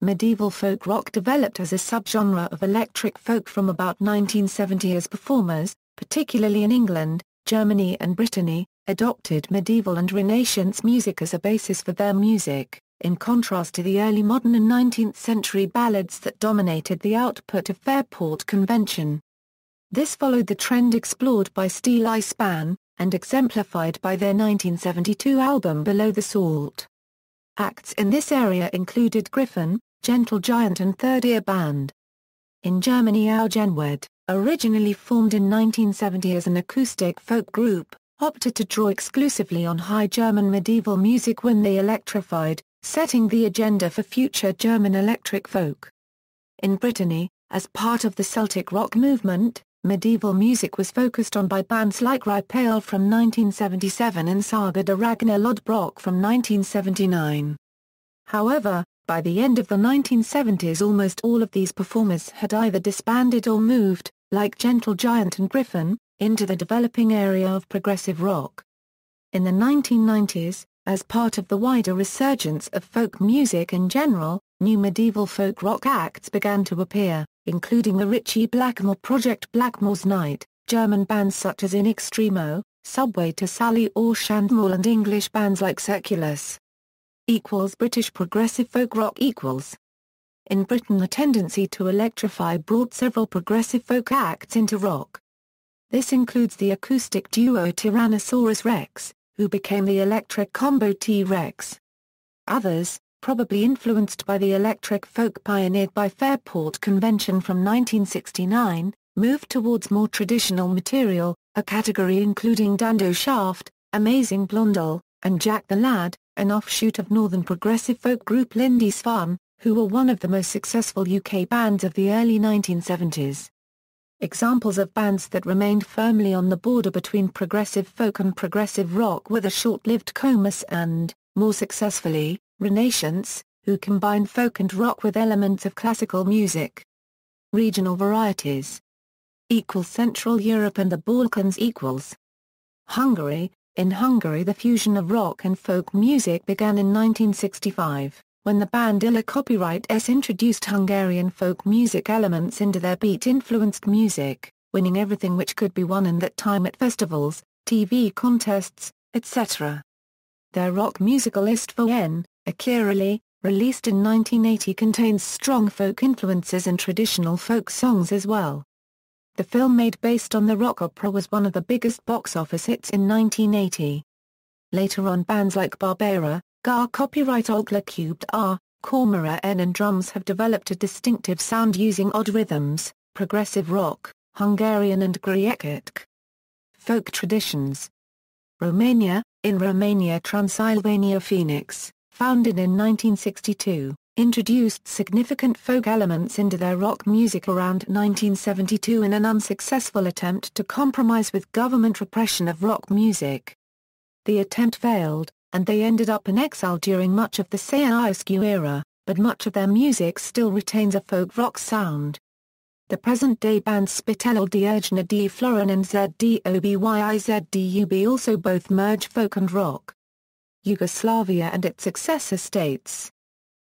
Medieval folk rock developed as a subgenre of electric folk from about 1970 as performers, particularly in England, Germany and Brittany, adopted medieval and Renaissance music as a basis for their music, in contrast to the early modern and 19th-century ballads that dominated the output of Fairport Convention. This followed the trend explored by Steely Span, and exemplified by their 1972 album Below the Salt. Acts in this area included Griffin, Gentle Giant and Third Ear Band. In Germany, Augenwed, originally formed in 1970 as an acoustic folk group, opted to draw exclusively on High German medieval music when they electrified, setting the agenda for future German electric folk. In Brittany, as part of the Celtic rock movement, medieval music was focused on by bands like Ripail from 1977 and Saga de Ragnar Lodbrok from 1979. However, by the end of the 1970s almost all of these performers had either disbanded or moved, like Gentle Giant and Griffin, into the developing area of progressive rock. In the 1990s, as part of the wider resurgence of folk music in general, new medieval folk rock acts began to appear, including the Ritchie Blackmore Project Blackmore's Night, German bands such as In Extremo, Subway to Sally or Shandmore and English bands like Circulus. British progressive folk rock In Britain, the tendency to electrify brought several progressive folk acts into rock. This includes the acoustic duo Tyrannosaurus Rex, who became the electric combo T-Rex. Others, probably influenced by the electric folk pioneered by Fairport Convention from 1969, moved towards more traditional material, a category including Dando Shaft, Amazing Blondel, and Jack the Lad, an offshoot of northern progressive folk group Lindisfarne, who were one of the most successful UK bands of the early 1970s. Examples of bands that remained firmly on the border between progressive folk and progressive rock were the short-lived Comus and, more successfully, Renaissance, who combined folk and rock with elements of classical music. Regional varieties. Central Europe and the Balkans. Hungary. In Hungary the fusion of rock and folk music began in 1965, when the band Illa Copyright S introduced Hungarian folk music elements into their beat-influenced music, winning everything which could be won in that time at festivals, TV contests, etc. Their rock musical Istvan, Akirali, released in 1980 contains strong folk influences and traditional folk songs as well. The film made based on the rock opera was one of the biggest box office hits in 1980. Later on bands like Barbara, Gar Copyright Ogla Cubed R, Cormora N and drums have developed a distinctive sound using odd rhythms, progressive rock, Hungarian and Grieckic. Folk traditions. Romania. In Romania Transylvania Phoenix, founded in 1962, introduced significant folk elements into their rock music around 1972 in an unsuccessful attempt to compromise with government repression of rock music. The attempt failed, and they ended up in exile during much of the Ceausescu era, but much of their music still retains a folk rock sound. The present-day bands Spitelo Diergna D. Florin and ZDOBYIZDUB also both merge folk and rock. Yugoslavia and its successor states.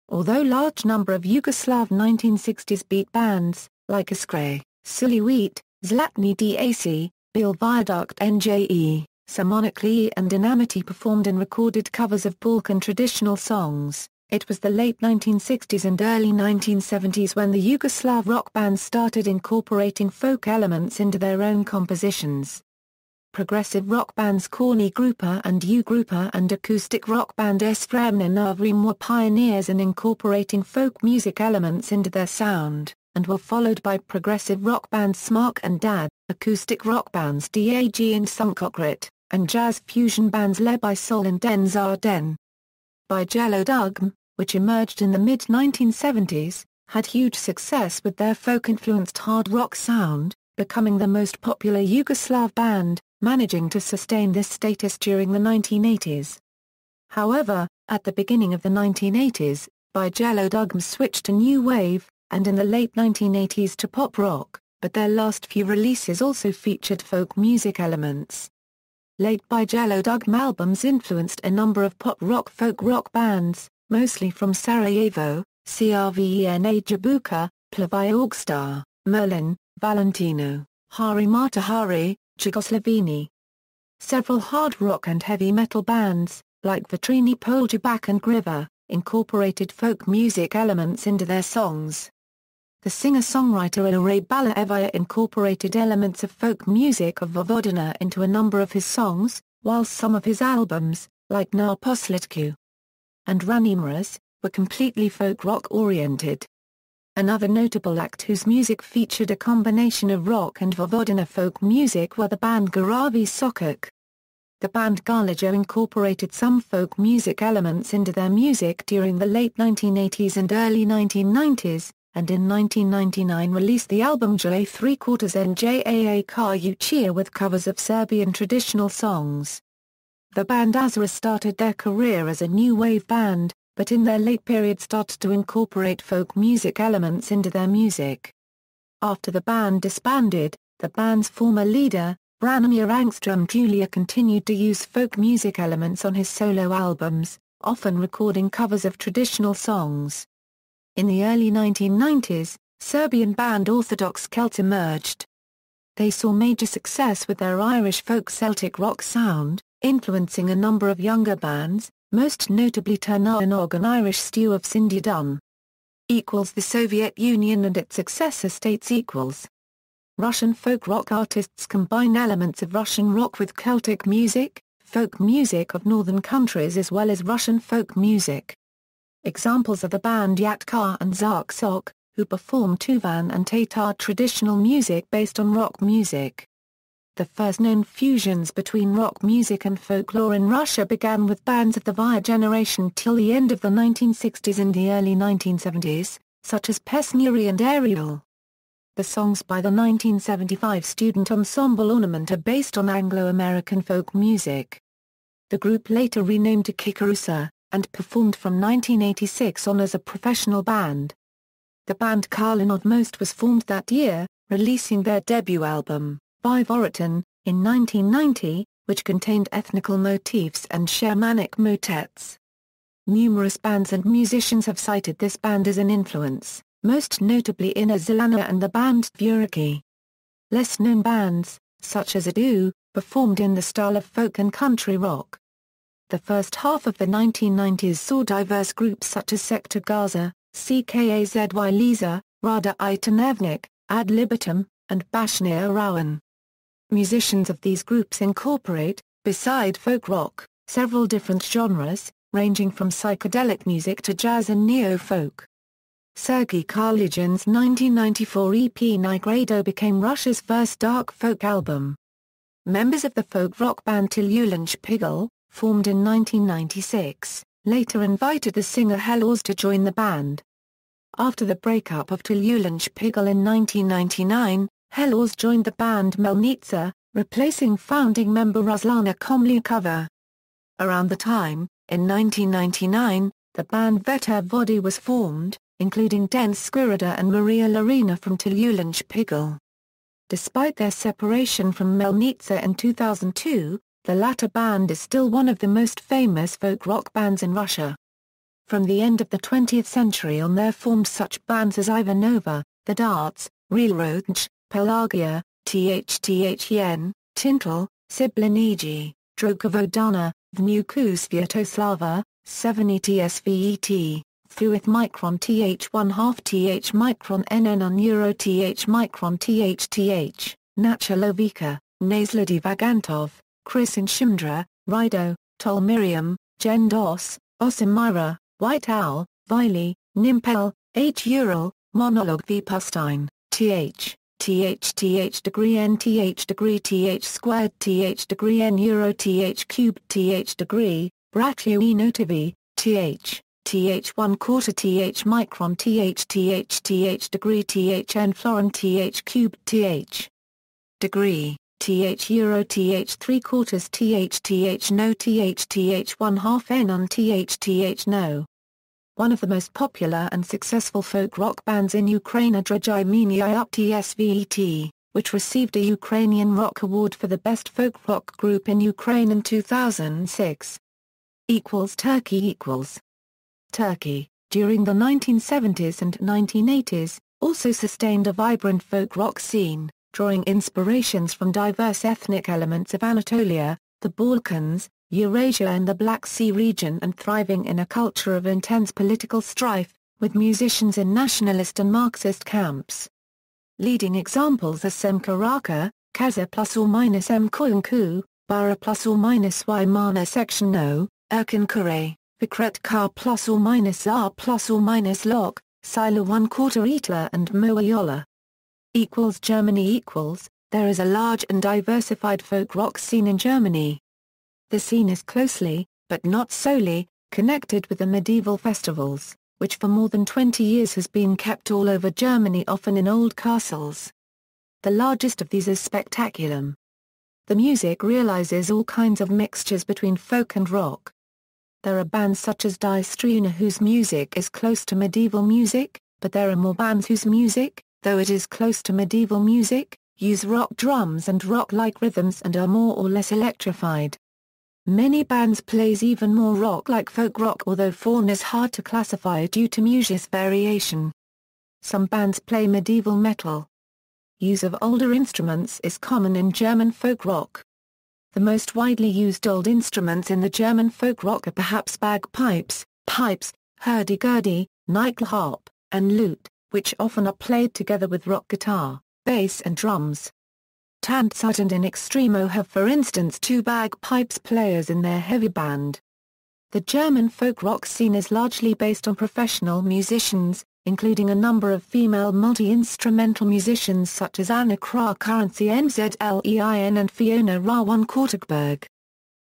Although large number of Yugoslav 1960s beat bands, like Iskre, Suliwit, Zlatni Dac, Bil Viaduct NJE, Samonikli and Dynamity performed and recorded covers of Balkan traditional songs, it was the late 1960s and early 1970s when the Yugoslav rock bands started incorporating folk elements into their own compositions. Progressive rock bands Korni Grupa and U Grupa and acoustic rock band Esvremna Navrim were pioneers in incorporating folk music elements into their sound, and were followed by progressive rock bands Smark and Dad, acoustic rock bands DAG and Sunkokrit, and jazz fusion bands led by Sol and Den Zarden. By Jello Dugm, which emerged in the mid-1970s, had huge success with their folk-influenced hard rock sound, becoming the most popular Yugoslav band, managing to sustain this status during the 1980s. However, at the beginning of the 1980s, By Jello Dugm switched to new wave, and in the late 1980s to pop rock, but their last few releases also featured folk music elements. Late By Jello Dugm albums influenced a number of pop rock folk rock bands, mostly from Sarajevo, Crvena Jabuka, Plavi Orgstar, Merlin, Valentino, Hari Mata Hari, Jugoslavini. Several hard rock and heavy metal bands, like Vitrini Poljubak and Griva, incorporated folk music elements into their songs. The singer-songwriter Ilare Balaevaya incorporated elements of folk music of Vojvodina into a number of his songs, while some of his albums, like Na Poslitku and Ranimras, were completely folk rock-oriented. Another notable act whose music featured a combination of rock and Vojvodina folk music were the band Garavi Sokak. The band Garlijo incorporated some folk music elements into their music during the late 1980s and early 1990s, and in 1999 released the album J 3/4 NJAA Kajuchia with covers of Serbian traditional songs. The band Azra started their career as a new wave band, but in their late period started to incorporate folk music elements into their music. After the band disbanded, the band's former leader, Branimir Angstrom Julia continued to use folk music elements on his solo albums, often recording covers of traditional songs. In the early 1990s, Serbian band Orthodox Celts emerged. They saw major success with their Irish folk Celtic rock sound, influencing a number of younger bands, most notably Ternanog and Irish Stew of Cindy Dunn. The Soviet Union and its successor states. Russian folk rock artists combine elements of Russian rock with Celtic music, folk music of northern countries as well as Russian folk music. Examples are the band Yatka and Zark Sok, who perform Tuvan and Tatar traditional music based on rock music. The first known fusions between rock music and folklore in Russia began with bands of the Via generation till the end of the 1960s and the early 1970s, such as Pesnuri and Ariel. The songs by the 1975 student ensemble Ornament are based on Anglo-American folk music. The group later renamed to Kikarusa, and performed from 1986 on as a professional band. The band Karlinov Most was formed that year, releasing their debut album, Vivoroton, in 1990, which contained ethnical motifs and shamanic motets. Numerous bands and musicians have cited this band as an influence, most notably Inna Zelana and the band Dvuraki. Less known bands, such as Adu, performed in the style of folk and country rock. The first half of the 1990s saw diverse groups such as Sector Gaza, CKAZY Liza, Rada Itanevnik, Ad Libitum, and Bashnir Rowan. Musicians of these groups incorporate, beside folk rock, several different genres, ranging from psychedelic music to jazz and neo-folk. Sergei Karlygin's 1994 EP Nigrado became Russia's first dark folk album. Members of the folk rock band Tylyulin Shpigel, formed in 1996, later invited the singer Arose to join the band. After the breakup of Tylyulin Shpigel in 1999, Arose joined the band Melnitsa, replacing founding member Ruslana Komlyakova. Around the time, in 1999, the band Veter Vody was formed, including Denis Skirida and Maria Larina from Tylyulin Shpigel. Despite their separation from Melnitsa in 2002, the latter band is still one of the most famous folk rock bands in Russia. From the end of the 20th century on there formed such bands as Ivanova, The Darts, Relrodge, Pelagia, THTHN, Tintel, Sibliniji, Drogovodana, Vnuku Sviatoslava, 7ETSVET, Thuith Micron TH1/2 TH Micron NN Euro TH Micron THTH, Nachalovika, Nazlady Vagantov, Krisin Shimdra, Rido, Tol Miriam, Jen Dos, Osimira, White Owl, Vili, Nimpel, H. Ural, Monologue V. Pustein, TH, TH degree N TH degree TH squared TH degree N Euro TH cubed TH degree, Brachiuinotivi, TH, TH1/4 TH micron TH degree TH N florin TH cubed TH degree, TH Euro TH 3/4 TH no TH 1/2 N on TH no. One of the most popular and successful folk rock bands in Ukraine are Drejimenia Up TSVET, which received a Ukrainian Rock Award for the Best Folk Rock Group in Ukraine in 2006. Turkey Turkey, during the 1970s and 1980s, also sustained a vibrant folk rock scene, drawing inspirations from diverse ethnic elements of Anatolia, the Balkans, Eurasia and the Black Sea region and thriving in a culture of intense political strife, with musicians in nationalist and Marxist camps. Leading examples are Semka Raka, Kaza ± M Koyunku, Bara ± Y Mana Section No, Erkin Kure, Fikret Kar ± Zar ± Lok, Sila 1/4 Itla and Moa Yola. Germany There is a large and diversified folk rock scene in Germany. The scene is closely, but not solely, connected with the medieval festivals, which for more than 20 years has been kept all over Germany, often in old castles. The largest of these is Spectaculum. The music realizes all kinds of mixtures between folk and rock. There are bands such as Die Struna whose music is close to medieval music, but there are more bands whose music, though it is close to medieval music, use rock drums and rock-like rhythms and are more or less electrified. Many bands plays even more rock like folk rock, although form is hard to classify due to music variation. Some bands play medieval metal. Use of older instruments is common in German folk rock. The most widely used old instruments in the German folk rock are perhaps bagpipes, pipes, hurdy-gurdy, nickel harp, and lute, which often are played together with rock guitar, bass and drums. Tanzut and In Extremo have for instance two bagpipes players in their heavy band. The German folk rock scene is largely based on professional musicians, including a number of female multi-instrumental musicians such as Anna Kra-Currency Mzlein and Fiona Rawan-Kortberg.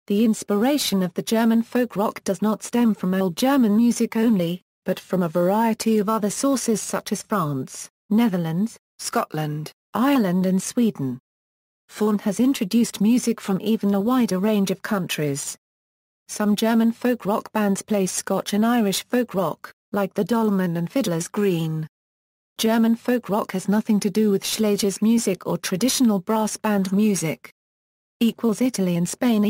The inspiration of the German folk rock does not stem from old German music only, but from a variety of other sources such as France, Netherlands, Scotland, Ireland and Sweden. Faun has introduced music from even a wider range of countries. Some German folk rock bands play Scotch and Irish folk rock, like the Dolmen and Fiddler's Green. German folk rock has nothing to do with Schlager's music or traditional brass band music. Italy and Spain.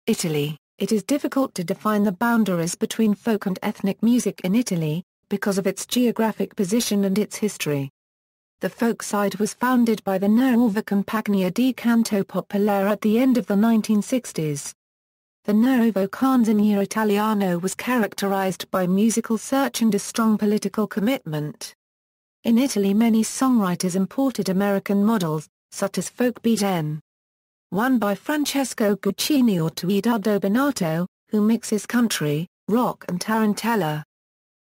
Italy. It is difficult to define the boundaries between folk and ethnic music in Italy, because of its geographic position and its history. The folk side was founded by the Nuova Compagnia di Canto Popolare at the end of the 1960s. The Nuovo Canzoniere Italiano was characterized by musical search and a strong political commitment. In Italy, many songwriters imported American models, such as folk beat N1 by Francesco Guccini or Tuedado Bonato, who mixes country, rock and tarantella.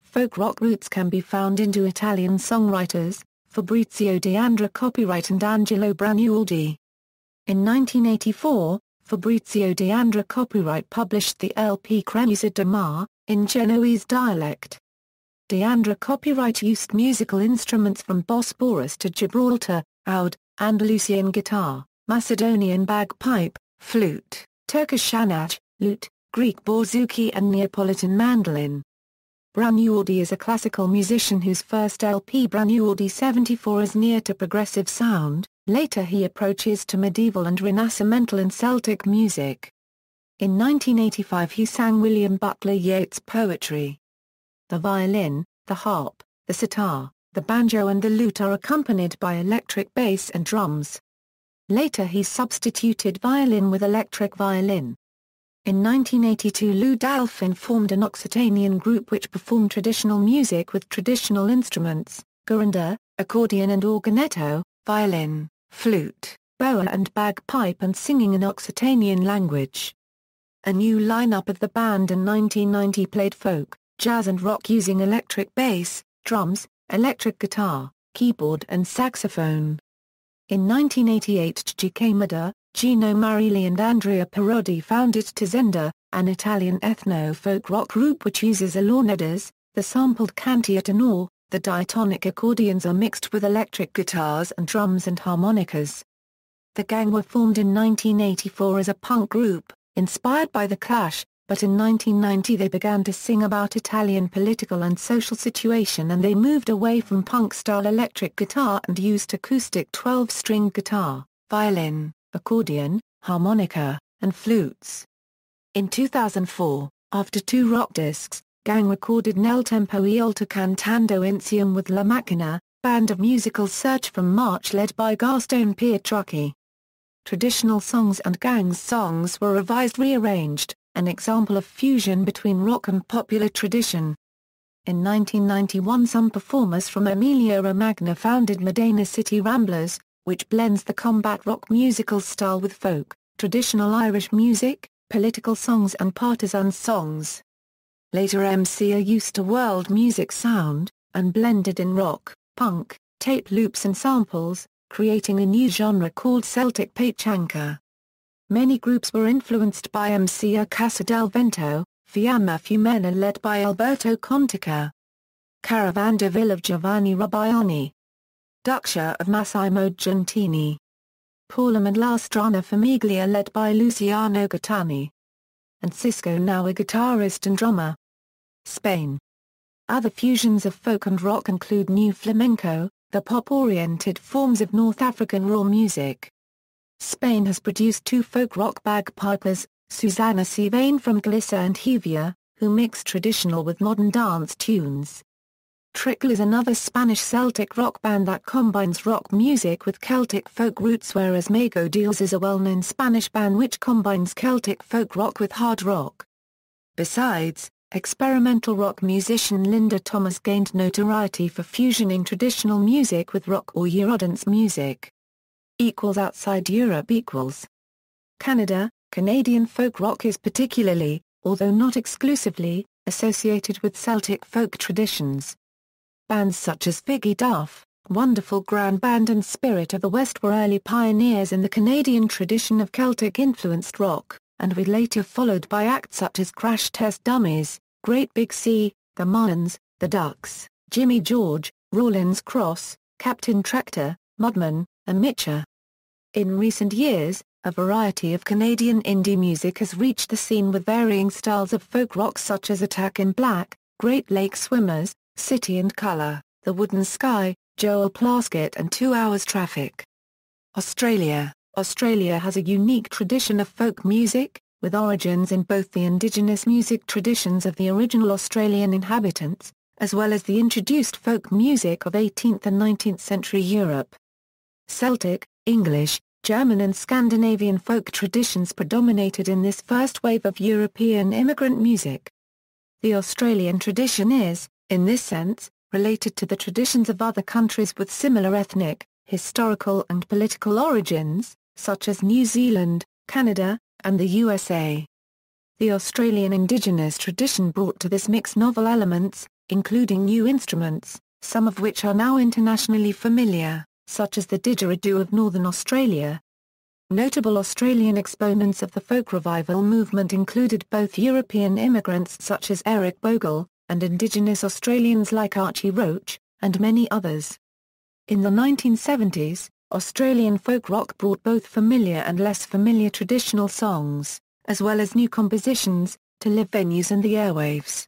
Folk rock roots can be found into Italian songwriters, Fabrizio De Andra copyright and Angelo Branioldi. In 1984, Fabrizio De Andra copyright published the LP Cremusa de Mar, in Genoese dialect. De Andra copyright used musical instruments from Bosporus to Gibraltar, oud, Andalusian guitar, Macedonian bagpipe, flute, Turkish shanaj, lute, Greek bouzouki and Neapolitan mandolin. Branioldi is a classical musician whose first LP Branioldi 74 is near to progressive sound. Later he approaches to medieval and Renascimental and Celtic music. In 1985 he sang William Butler Yeats' poetry. The violin, the harp, the sitar, the banjo and the lute are accompanied by electric bass and drums. Later he substituted violin with electric violin. In 1982 Lou Dalfin formed an Occitanian group which performed traditional music with traditional instruments, guranda, accordion and organetto, violin, flute, boa and bagpipe and singing in Occitanian language. A new lineup of the band in 1990 played folk, jazz and rock using electric bass, drums, electric guitar, keyboard and saxophone. In 1988 Gigi Camada, Gino Marilli and Andrea Parodi founded Tazenda, an Italian ethno-folk rock group which uses alornedas, the sampled canti a tenore. The diatonic accordions are mixed with electric guitars and drums and harmonicas. The Gang were formed in 1984 as a punk group, inspired by The Clash, but in 1990 they began to sing about Italian political and social situation and they moved away from punk-style electric guitar and used acoustic 12-string guitar, violin, accordion, harmonica, and flutes. In 2004, after 2 rock discs, Gang recorded Nel tempo e alto cantando insieme with La Macchina, band of musical search from March led by Gastone Pietrucchi. Traditional songs and Gang's songs were revised-rearranged, an example of fusion between rock and popular tradition. In 1991 some performers from Emilia-Romagna founded Modena City Ramblers, which blends the combat rock musical style with folk, traditional Irish music, political songs and partisan songs. Later MCA used a world music sound, and blended in rock, punk, tape loops and samples, creating a new genre called Celtic Pachanka. Many groups were influenced by MCA Casa del Vento, Fiamma Fumena led by Alberto Contica, Caravan de Ville of Giovanni Rubbiani, Duxia of Massimo Giuntini, Paulum and La Strana Famiglia led by Luciano Gattani, and Cisco now a guitarist and drummer. Spain. Other fusions of folk and rock include new flamenco, the pop-oriented forms of North African raw music. Spain has produced 2 folk rock bagpipers, Susana Sivain from Galicia and Hevia, who mix traditional with modern dance tunes. Trickle is another Spanish Celtic rock band that combines rock music with Celtic folk roots, whereas Mago Dios is a well-known Spanish band which combines Celtic folk rock with hard rock. Besides, experimental rock musician Linda Thomas gained notoriety for fusioning traditional music with rock or Eurodance music. Outside Europe. Canada. Canadian folk rock is particularly although not exclusively, associated with Celtic folk traditions. Bands such as Figgy Duff, Wonderful Grand Band and Spirit of the West were early pioneers in the Canadian tradition of Celtic-influenced rock, and were later followed by acts such as Crash Test Dummies, Great Big Sea, The Martins, The Ducks, Jimmy George, Rawlins Cross, Captain Tractor, Mudman, and Mitcher. In recent years, a variety of Canadian indie music has reached the scene with varying styles of folk rock such as Attack in Black, Great Lake Swimmers, City and Colour, The Wooden Sky, Joel Plaskett and 2 Hours Traffic. Australia has a unique tradition of folk music, with origins in both the indigenous music traditions of the original Australian inhabitants, as well as the introduced folk music of 18th and 19th century Europe. Celtic, English, German and Scandinavian folk traditions predominated in this first wave of European immigrant music. The Australian tradition is, in this sense, related to the traditions of other countries with similar ethnic, historical and political origins, such as New Zealand, Canada, and the USA. The Australian indigenous tradition brought to this mix novel elements, including new instruments, some of which are now internationally familiar, such as the didgeridoo of Northern Australia. Notable Australian exponents of the folk revival movement included both European immigrants such as Eric Bogle, and indigenous Australians like Archie Roach, and many others. In the 1970s, Australian folk rock brought both familiar and less familiar traditional songs, as well as new compositions, to live venues and the airwaves.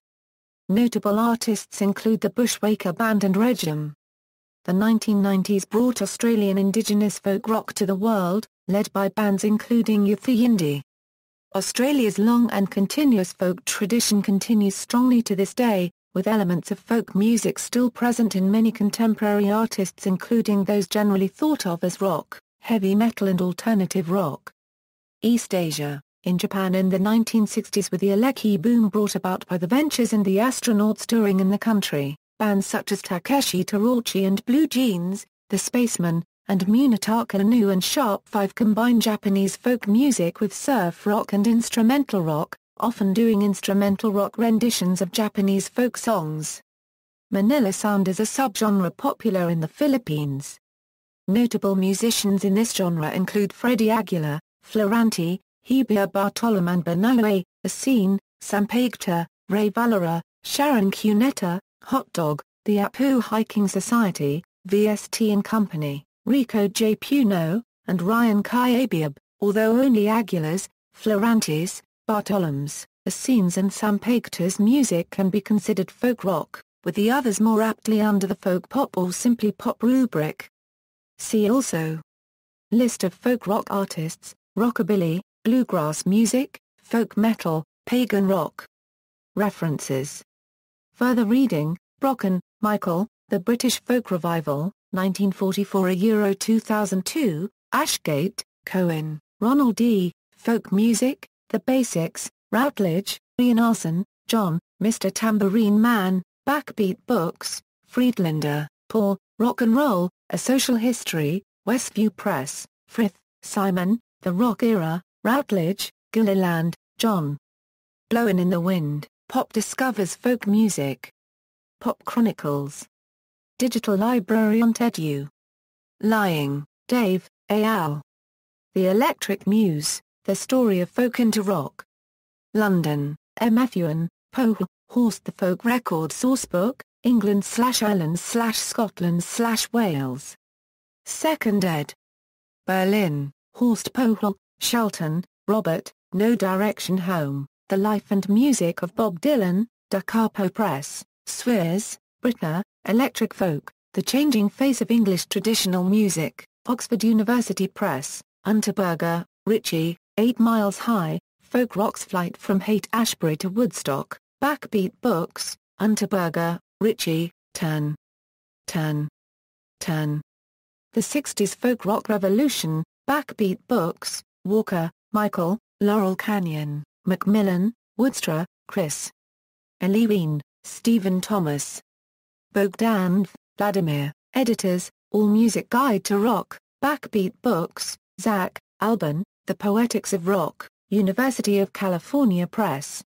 Notable artists include the Bushwaker Band and Regime. The 1990s brought Australian indigenous folk rock to the world, led by bands including Ythi Yindi. Australia's long and continuous folk tradition continues strongly to this day, with elements of folk music still present in many contemporary artists including those generally thought of as rock, heavy metal and alternative rock. East Asia, in Japan in the 1960s with the Aleki boom brought about by the Ventures and the astronauts touring in the country, bands such as Takeshi Terauchi and Blue Jeans, The Spacemen, and Munetaka Anu and Sharp 5 combine Japanese folk music with surf rock and instrumental rock, often doing instrumental rock renditions of Japanese folk songs. Manila Sound is a subgenre popular in the Philippines. Notable musicians in this genre include Freddie Aguilar, Florante, Hebia Bartolom and Banoe, Asine, Sampaigta, Ray Valera, Sharon Cuneta, Hot Dog, the Apu Hiking Society, VST and Company, Rico J. Puno, and Ryan Kyabiab, although only Aguilar's, Florante's, Bartolom's, Asine's and Sampaigta's music can be considered folk rock, with the others more aptly under the folk pop or simply pop rubric. See also: List of folk rock artists, rockabilly, bluegrass music, folk metal, pagan rock. References. Further reading: Brocken, Michael, The British Folk Revival, 1944 2002, Ashgate, Cohen, Ronald D., Folk Music, The Basics, Routledge, Ian Arson, John, Mr. Tambourine Man, Backbeat Books, Friedlander, Paul, Rock and Roll, A Social History, Westview Press, Frith, Simon, The Rock Era, Routledge, Gilliland, John. Blowin' in the Wind, Pop Discovers Folk Music. Pop Chronicles. Digital Library on TEDU. Lying, Dave, A.L. The Electric Muse, The Story of Folk into Rock. London, M. Ewan, Poe, Horst the Folk Record Sourcebook, England/Ireland/Scotland/Wales. 2nd ed. Berlin, Horst Pohl, Shelton, Robert, No Direction Home, The Life and Music of Bob Dylan, Da Capo Press, Swears, Britta, Electric Folk, The Changing Face of English Traditional Music, Oxford University Press, Unterberger, Richie, 8 Miles High, Folk Rock's Flight from Haight-Ashbury to Woodstock, Backbeat Books, Unterberger, Richie, Turn. The 60s Folk Rock Revolution, Backbeat Books, Walker, Michael, Laurel Canyon, Macmillan, Woodstra, Chris. Eleween, Stephen Thomas. Bogdanov, Vladimir, Editors, All Music Guide to Rock, Backbeat Books, Zach, Alban, The Poetics of Rock, University of California Press.